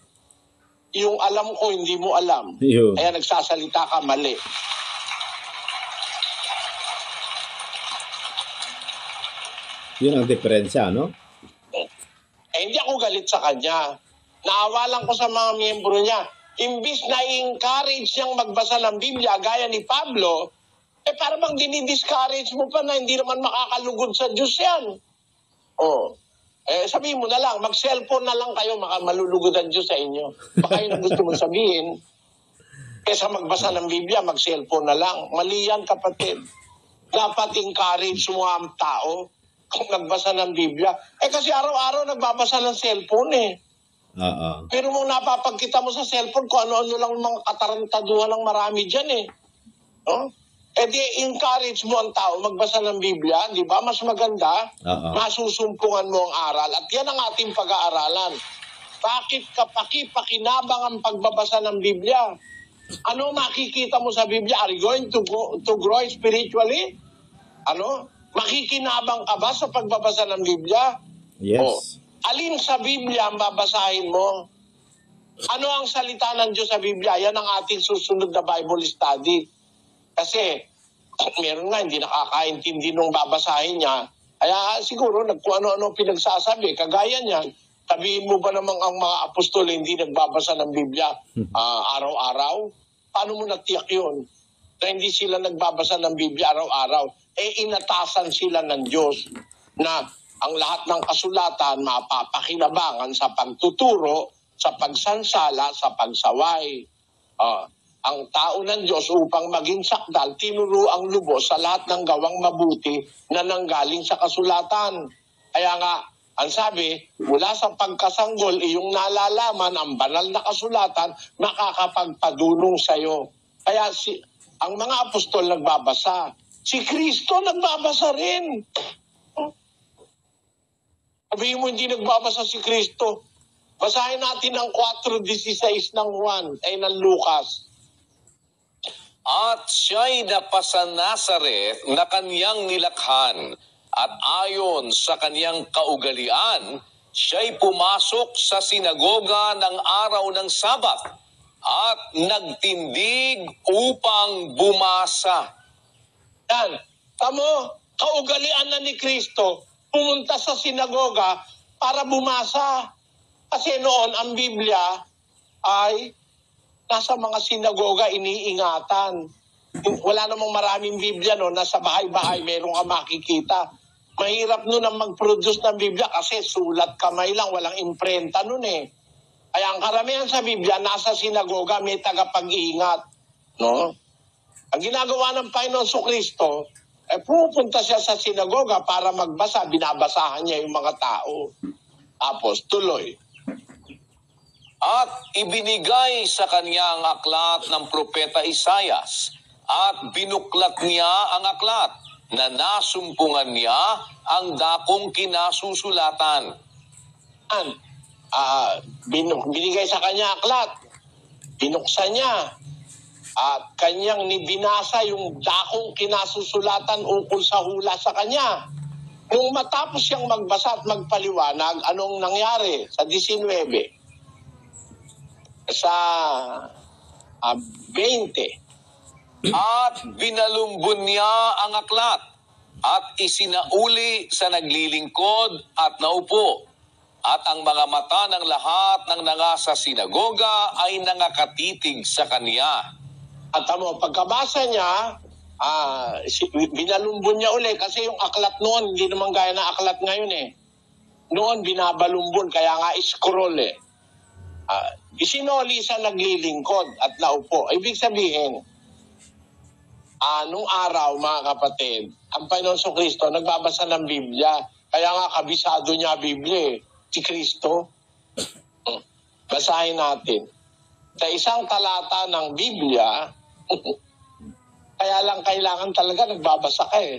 Yung alam ko, hindi mo alam. Yun. Kaya nagsasalita ka mali. Yun ang diferensya, no? Hindi ako galit sa kanya. Naawa lang ko sa mga miyembro niya. Imbis na i-encourage niyang magbasa ng Biblia gaya ni Pablo, para bang dinidiscourage mo pa na hindi naman makakalugod sa Diyos yan. Sabihin mo na lang, mag-cellphone na lang kayo, malulugod ang Diyos sa inyo. Baka yun ang gusto mong sabihin. Kesa magbasa ng Biblia, mag-cellphone na lang. Mali yan, kapatid. Dapat encourage mo ang tao kung nagbasa ng Biblia. Kasi araw-araw nagbabasa ng cellphone Pero mong napapagkita mo sa cellphone kung ano-ano lang mga katarantaduhan ng marami dyan di encourage mo ang tao magbasa ng Biblia, di ba? Mas maganda, masusumpungan mo ang aral. At yan ang ating pag-aaralan. Bakit pakinabang ang pagbabasa ng Biblia? Ano makikita mo sa Biblia? Are you going to grow spiritually? Makikinabang ka ba sa pagbabasa ng Biblia? Yes. Alin sa Biblia ang babasahin mo? Ano ang salita ng Diyos sa Biblia? Yan ang ating susunod na Bible study. Kasi, meron nga, hindi nakakaintindi nung babasahin niya. Kaya siguro, kung ano-ano pinagsasabi. Kagaya niyan, sabihin mo ba namang ang mga apostol hindi nagbabasa ng Biblia araw-araw? Paano mo natiyak yun? na hindi sila nagbabasa ng Biblia araw-araw. Inatasan sila ng Diyos na ang lahat ng kasulatan mapapakinabangan sa pagtuturo, sa pagsansala, sa pagsaway. Ang tao ng Diyos upang maging sakdal, tinuro ang lubos sa lahat ng gawang mabuti na nanggaling sa kasulatan. Kaya nga, ang sabi, mula sa pagkasanggol, iyong nalalaman ang banal na kasulatan, makakapagpadulong sa iyo. Kaya ang mga apostol nagbabasa. Si Kristo nagbabasa rin. Sabihin mo hindi nagbabasa si Kristo. Basahin natin ang 4:16 ng Lucas. At siya'y napasa Nazaret na kaniyang nilakhan, at ayon sa kaniyang kaugalian, siya'y pumasok sa sinagoga ng araw ng Sabat at nagtindig upang bumasa. Yan. Tamo, kaugalian na ni Kristo, pumunta sa sinagoga para bumasa. Kasi noon ang Biblia ay nasa mga sinagoga iniingatan. Wala namang maraming Biblia no, nasa bahay-bahay meron ka makikita. Mahirap nun ang mag-produce ng Biblia kasi sulat kamay lang, walang imprenta nun eh. Kaya ang karamihan sa Biblia, nasa sinagoga, may tagapag-iingat. No? Ang ginagawa ng Panginoon Kristo, pupunta siya sa sinagoga para magbasa, binabasahan niya yung mga tao. Tapos tuloy. At ibinigay sa kanya ang aklat ng propeta Isayas, at binuklat niya ang aklat na nasumpungan niya ang dakong kinasusulatan. Binigay sa kanya aklat, binuksan niya, at kanyang binasa yung dakong kinasusulatan ukol sa hula sa kanya. Nung matapos siyang magbasa at magpaliwanag, anong nangyari sa 19? Sa 20. At binalumbon niya ang aklat at isinauli sa naglilingkod at naupo. At ang mga mata ng lahat ng nangasa sinagoga ay nangakatitig sa kaniya. At pagkabasa niya, binalumbon niya uli kasi yung aklat noon, hindi naman gaya na aklat ngayon eh. Noon binabalumbon, kaya nga scroll eh. Isinoli sa naglilingkod at naupo. Ibig sabihin, nung araw mga kapatid, ang Panginoon Kristo nagbabasa ng Biblia. Kaya nga kabisado niya Biblia eh. Si Kristo. Basahin natin. Sa isang talata ng Biblia, kaya lang kailangan talaga nagbabasa ka eh.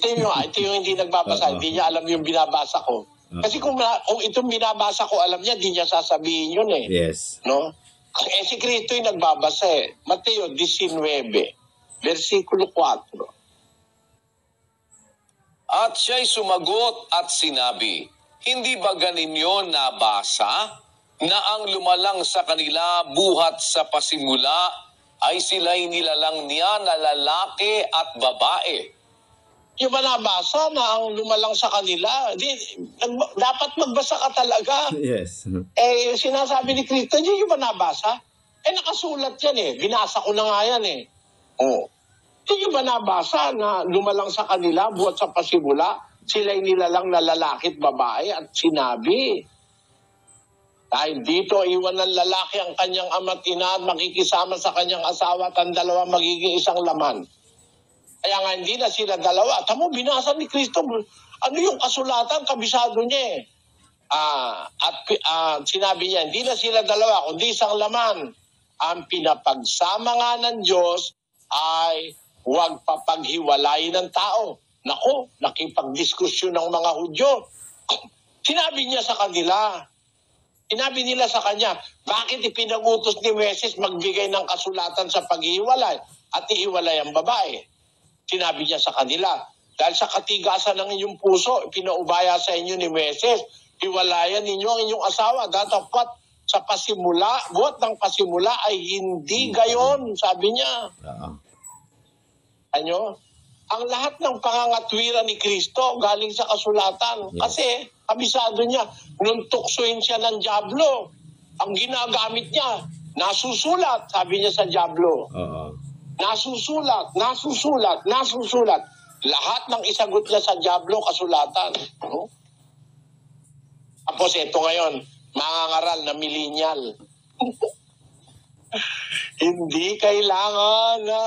Ito yung hindi nagbabasa, hindi niya alam yung binabasa ko. Kasi kung itong binabasa ko, alam niya, di niya sasabihin yun eh. Yes. No? Si Kristo yung nagbabasa eh. Mateo 19, versikulo 4. At siya'y sumagot at sinabi, hindi ba ganinyo nabasa na ang lumalang sa kanila buhat sa pasimula ay sila'y nilalang niya na lalaki at babae? Yung ba nabasa na ang lumalang sa kanila? Dapat magbasa ka talaga. Yes. Sinasabi ni Kristo, yung ba nabasa? Nakasulat yan eh. Binasa ko na nga yan eh. Yung ba nabasa na lumalang sa kanila buhat sa pasimula? Sila'y nilalang na lalaki at babae at sinabi. Dahil dito, iwan ng lalaki ang kanyang ama't ina at makikisama sa kanyang asawa at ang dalawa magiging isang laman. Kaya nga hindi na sila dalawa. Tamo, binasa ni Kristo. Ano yung kasulatan? Kabisado niya eh. At sinabi niya, hindi na sila dalawa, kundi isang laman. Ang pinapagsama nga ng Diyos ay huwag papaghiwalay ng tao. Nako, nakipagdiskusyon ng mga Hudyo. Sinabi niya sa kanila, sinabi nila sa kanya, bakit ipinagutos ni Moises magbigay ng kasulatan sa paghihiwalay at ihiwalay ang babae? Sinabi niya sa kanila, dahil sa katigasan ng inyong puso, pinaubaya sa inyo ni Moises, hiwalayan ninyo ang inyong asawa. Datapat sa pasimula, buhat ng pasimula ay hindi gayon, sabi niya. Ano? Ang lahat ng pangangatwiran ni Kristo galing sa kasulatan. Yes. Kasi, kabisado niya, nung tuksoin siya ng dyablo, ang ginagamit niya, nasusulat, sabi niya sa dyablo. nasusulat. Lahat ng isagot niya sa Diablo, kasulatan. No? Tapos ito ngayon, mangangaral na millennial. Hindi kailangan na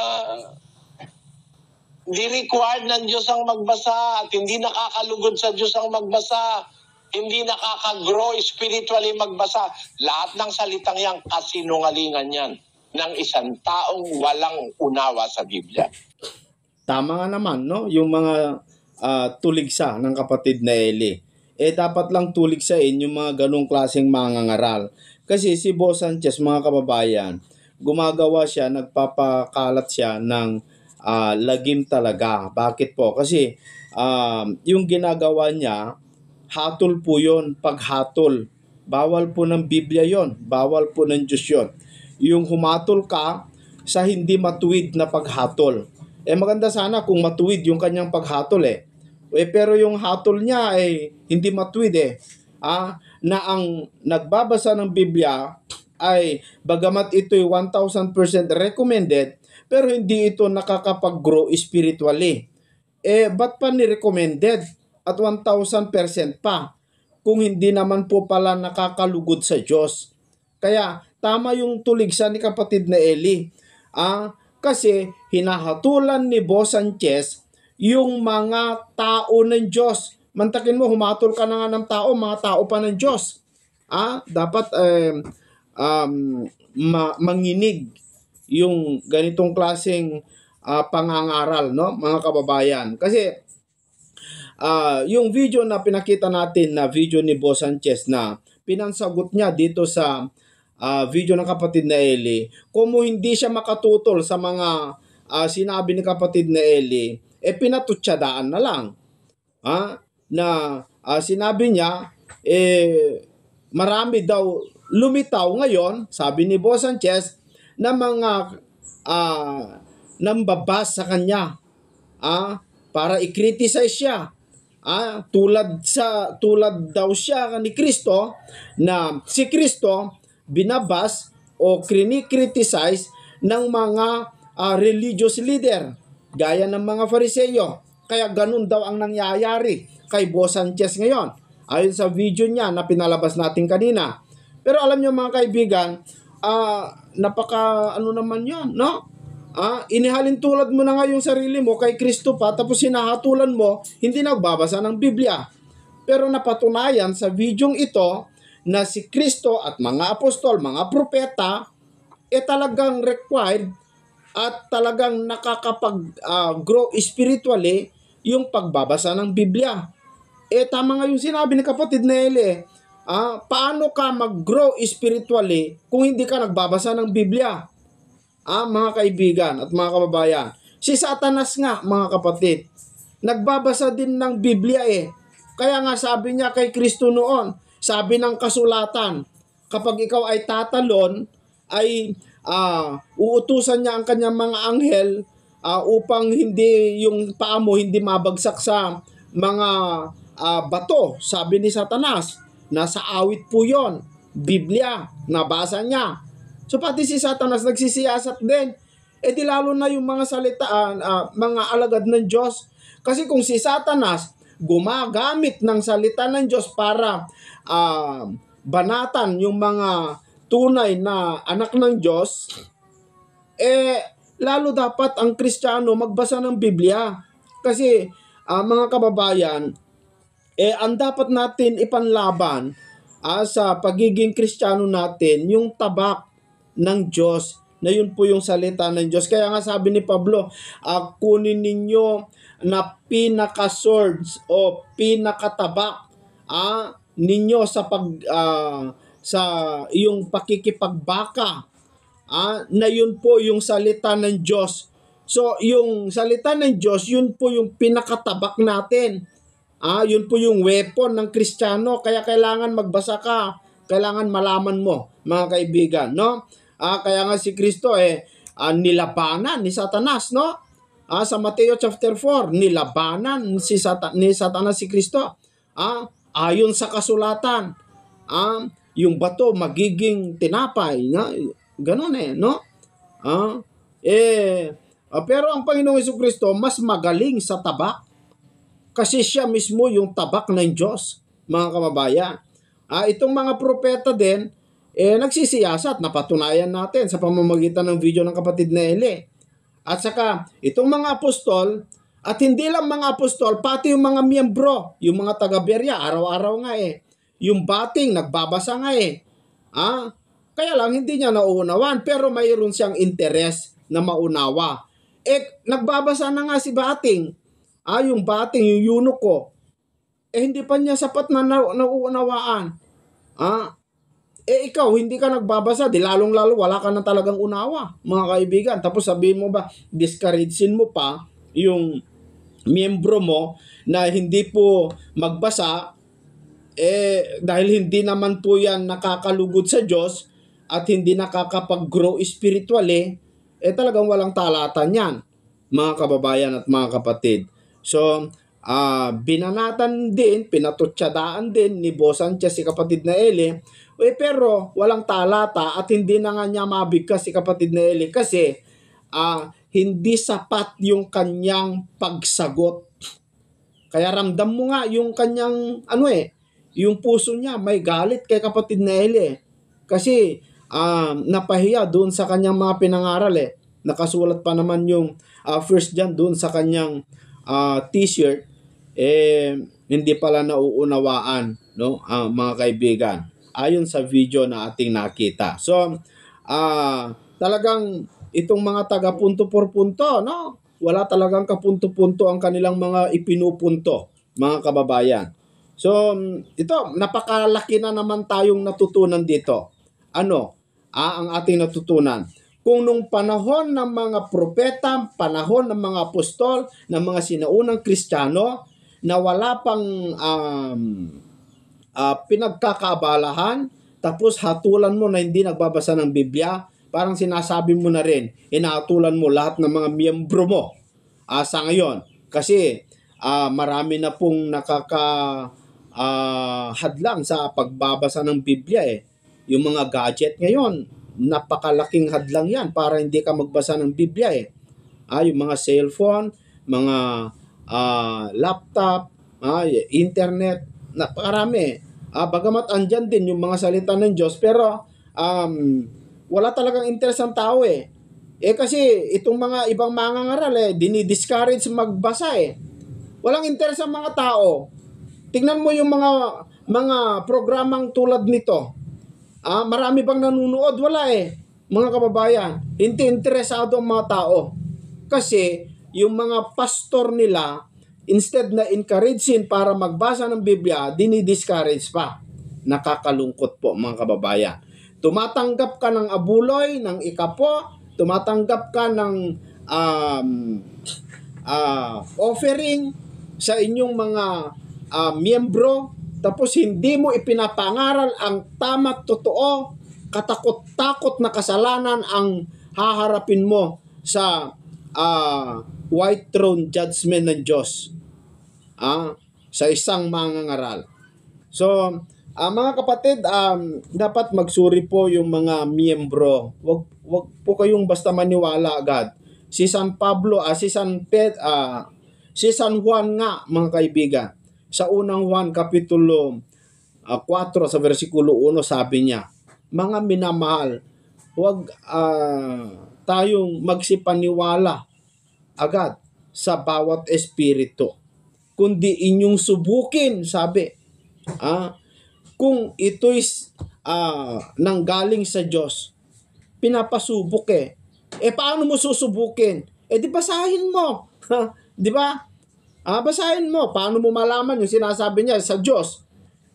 hindi required ng Diyos ang magbasa at hindi nakakalugod sa Diyos ang magbasa. Hindi nakaka-grow spiritually magbasa. Lahat ng salitang yan, kasinungalingan yan ng isang taong walang unawa sa Biblia. Tama nga naman, no? Yung mga tuligsa ng kapatid na Eli. Dapat lang tuligsain yung mga ganong klaseng mangangaral. Kasi si Bo Sanchez, mga kababayan, gumagawa siya, nagpapakalat siya ng lagim talaga. Bakit po? Kasi yung ginagawa niya, hatol po yun, paghatol. Bawal po ng Biblia yon, bawal po ng Diyos yon. Yung humatol ka sa hindi matuwid na paghatol. Maganda sana kung matuwid yung kanyang paghatol pero yung hatol niya hindi matuwid na ang nagbabasa ng Biblia ay bagamat ito'y 1000% recommended, pero hindi ito nakakapag-grow spiritually. Ba't pa ni-recommended at 1000% pa kung hindi naman po pala nakakalugod sa Diyos? Kaya tama yung tuligsa ni kapatid na Eli. Kasi hinahatulan ni Bo Sanchez yung mga tao ng Diyos. Mantakin mo, humatol ka na nga ng tao, mga tao pa ng Diyos. Dapat manginig yung ganitong klaseng pangangaral, no, mga kababayan. Kasi yung video na pinakita natin na video ni Bo Sanchez na pinansagot niya dito sa video ng kapatid na Eli, kung hindi siya makatutol sa mga sinabi ni kapatid na Eli, pinatutsadaan na lang. Sinabi niya, marami daw lumitaw ngayon, sabi ni Bo Sanchez, na mga nambabas sa kanya para i-criticize siya. Tulad daw siya ni Kristo, na si Kristo binabas o krini-criticize ng mga religious leader gaya ng mga Fariseo. Kaya ganun daw ang nangyayari kay Bo Sanchez ngayon, ayon sa video niya na pinalabas natin kanina. Pero alam niyo mga kaibigan, naman yun, no? Inihalin tulad mo na nga yung sarili mo kay Kristo pa, tapos hinahatulan mo, hindi nagbabasa ng Biblia. Pero napatunayan sa videong ito na si Kristo at mga apostol, mga propeta, talagang required at talagang nakakapag-grow spiritually yung pagbabasa ng Biblia. Tama nga yung sinabi ni kapatid na Eli, paano ka mag-grow spiritually kung hindi ka nagbabasa ng Biblia? Mga kaibigan at mga kababayan, si Satanas nga, mga kapatid, nagbabasa din ng Biblia Kaya nga sabi niya kay Kristo noon, sabi ng kasulatan, kapag ikaw ay tatalon, ay uutusan niya ang kanyang mga anghel upang hindi yung paa mo hindi mabagsak sa mga bato. Sabi ni Satanas, nasa awit po yon, Biblia, nabasa niya. So pati si Satanas nagsisiyasat din. Di lalo na yung mga salitaan, mga alagad ng Diyos. Kasi kung si Satanas gumagamit ng salita ng Diyos para banatan yung mga tunay na anak ng Diyos, lalo dapat ang Kristiyano magbasa ng Biblia. Kasi mga kababayan, ang dapat natin ipanlaban sa pagiging Kristiyano natin, yung tabak ng Diyos, na yun po yung salita ng Diyos. Kaya nga sabi ni Pablo, kunin ninyo na pinaka-swords o pinakatabak ninyo sa sa iyong pakikipagbaka, na yun po yung salita ng Diyos. So yung salita ng Diyos, yun po yung pinakatabak natin. Yun po yung weapon ng Kristiyano. Kaya kailangan magbasa ka, kailangan malaman mo, mga kaibigan, no? Kaya nga si Kristo nilabanan ni Satanas, no? Sa Mateo chapter 4, nilabanan ni Satanas si Kristo. Ayon sa kasulatan, yung bato magiging tinapay, no? Ganun no? Pero ang Panginoong Jesucristo mas magaling sa tabak. Kasi siya mismo yung tabak ng Diyos, mga kababayan. Itong mga propeta din, nagsisiyasat, napatunayan natin sa pamamagitan ng video ng kapatid na Eli. At saka, itong mga apostol, at hindi lang mga apostol, pati yung mga miyembro, yung mga taga-Berea, araw-araw nga yung bating, nagbabasa nga Kaya lang, hindi niya nauunawan, pero mayroon siyang interes na maunawa. Nagbabasa na nga si bating, yung bating, yung eunuko, hindi pa niya sapat na nauunawaan. Ikaw, hindi ka nagbabasa, di lalong-lalo, wala ka na talagang unawa, mga kaibigan. Tapos sabihin mo ba, discouragein mo pa yung miyembro mo na hindi po magbasa, dahil hindi naman po yan nakakalugod sa Diyos at hindi nakakapag-grow spiritually, talagang walang talatan yan, mga kababayan at mga kapatid. So, binanatan din, pinatutsadaan din ni Boss Sanchez si kapatid na Eli, pero walang talata at hindi na nga niya mabigkas si kapatid na Eli kasi hindi sapat yung kanyang pagsagot. Kaya ramdam mo nga yung kanyang yung puso niya may galit kay kapatid na Eli. Kasi napahiya doon sa kanyang mga pinangaral Nakasulat pa naman yung 1 John doon sa kanyang t-shirt, hindi pala nauunawaan, no, mga kaibigan, ayon sa video na ating nakita. So, talagang itong mga taga punto por punto, no, wala talagang kapunto-punto ang kanilang mga ipinupunto, mga kababayan. So, ito, napakalaki na naman tayong natutunan dito. Ang ating natutunan? Kung nung panahon ng mga propeta, panahon ng mga apostol, ng mga sinaunang Kristiyano, na wala pang pinagkakaabalahan, tapos hatulan mo na hindi nagbabasa ng Biblia, parang sinasabi mo na rin, inahatulan mo lahat ng mga miyembro mo sa ngayon. Kasi marami na pong hadlang sa pagbabasa ng Biblia Yung mga gadget ngayon, napakalaking hadlang yan para hindi ka magbasa ng Biblia yung mga cellphone, mga laptop, internet, napakarami. Bagamat andyan din yung mga salita ng Diyos, pero wala talagang interest ang tao kasi itong mga ibang mangangaral dinidiscourage magbasa Walang interest ang mga tao. Tingnan mo yung mga programang tulad nito. Marami bang nanunood? Wala mga kababayan. Hindi interesado ang mga tao. Kasi yung mga pastor nila, instead na encouragein para magbasa ng Biblia, dinidiscourage pa. Nakakalungkot po, mga kababayan. Tumatanggap ka ng abuloy, ng ikapo, tumatanggap ka ng offering sa inyong mga miyembro, tapos hindi mo ipinapangaral ang tama, totoo, katakot-takot na kasalanan ang haharapin mo sa white throne judgment ng Diyos sa isang mangangaral. So, mga kapatid, dapat magsuri po yung mga miyembro. Wag po kayong basta maniwala agad. Si San Juan nga, mga kaibigan, sa unang Juan kapitulo 4 sa versikulo 1, sabi niya, mga minamahal, huwag tayong magsipaniwala agad sa bawat espiritu, kundi inyong subukin, sabi, kung ito'y nanggaling sa Diyos. Pinapasubok paano mo susubukin? Di basahin mo. Di ba? Basahin mo. Paano mo malaman yung sinasabi niya sa Diyos?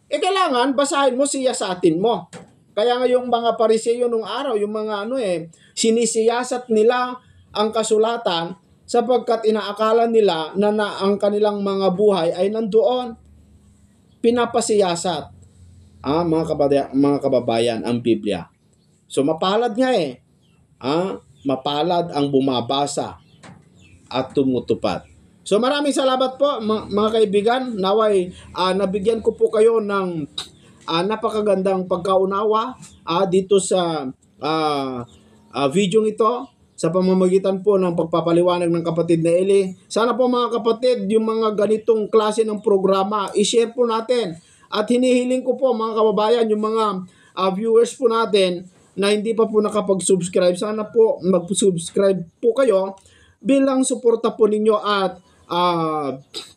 Kailangan basahin mo, siyasatin mo. Kaya nga yung mga Pariseo nung araw, yung mga sinisiyasat nila ang kasulatan sapagkat inaakala nila na ang kanilang mga buhay ay nandoon. Pinapasiyasat mga kababayan ang Biblia. So mapalad nga mapalad ang bumabasa at tumutupad. So maraming salamat po mga kaibigan. Naway nabigyan ko po kayo ng napakagandang pagkaunawa dito sa video ito sa pamamagitan po ng pagpapaliwanag ng kapatid na Eli. Sana po mga kapatid, yung mga ganitong klase ng programa, i-share po natin. At hinihiling ko po mga kababayan, yung mga viewers po natin na hindi pa po nakapag-subscribe, sana po mag-subscribe po kayo bilang suporta po ninyo at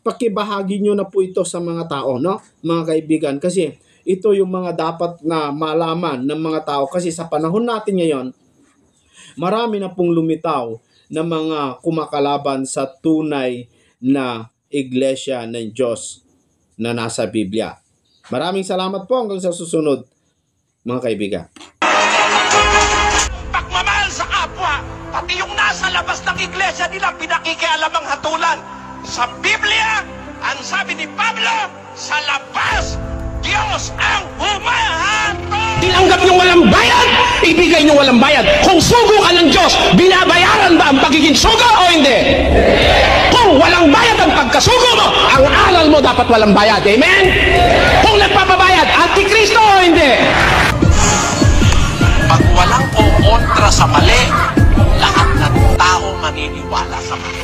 pakibahagi nyo na po ito sa mga tao, no? Mga kaibigan, kasi ito yung mga dapat na malaman ng mga tao kasi sa panahon natin ngayon, marami na pong lumitaw na mga kumakalaban sa tunay na iglesia ng Diyos na nasa Biblia. Maraming salamat po hanggang sa susunod, mga kaibigan. Pagmamahal sa kapwa, pati yung nasa labas ng iglesia nila, pinakikialamang hatulan. Sa Biblia, ang sabi ni Pablo, sa labas, Diyos ang humahatol. Tinanggap yung walang bayad, ibigay yung walang bayad. Kung sugo ka ng Diyos, binabayaran ba ang pagiging sugo o hindi? Kung walang bayad ang pagkasugo mo, ang aral mo dapat walang bayad. Amen? Kung nagpapabayad, antikristo o hindi? Pag walang o kontra sa mali, lahat ng tao maniniwala sa mali.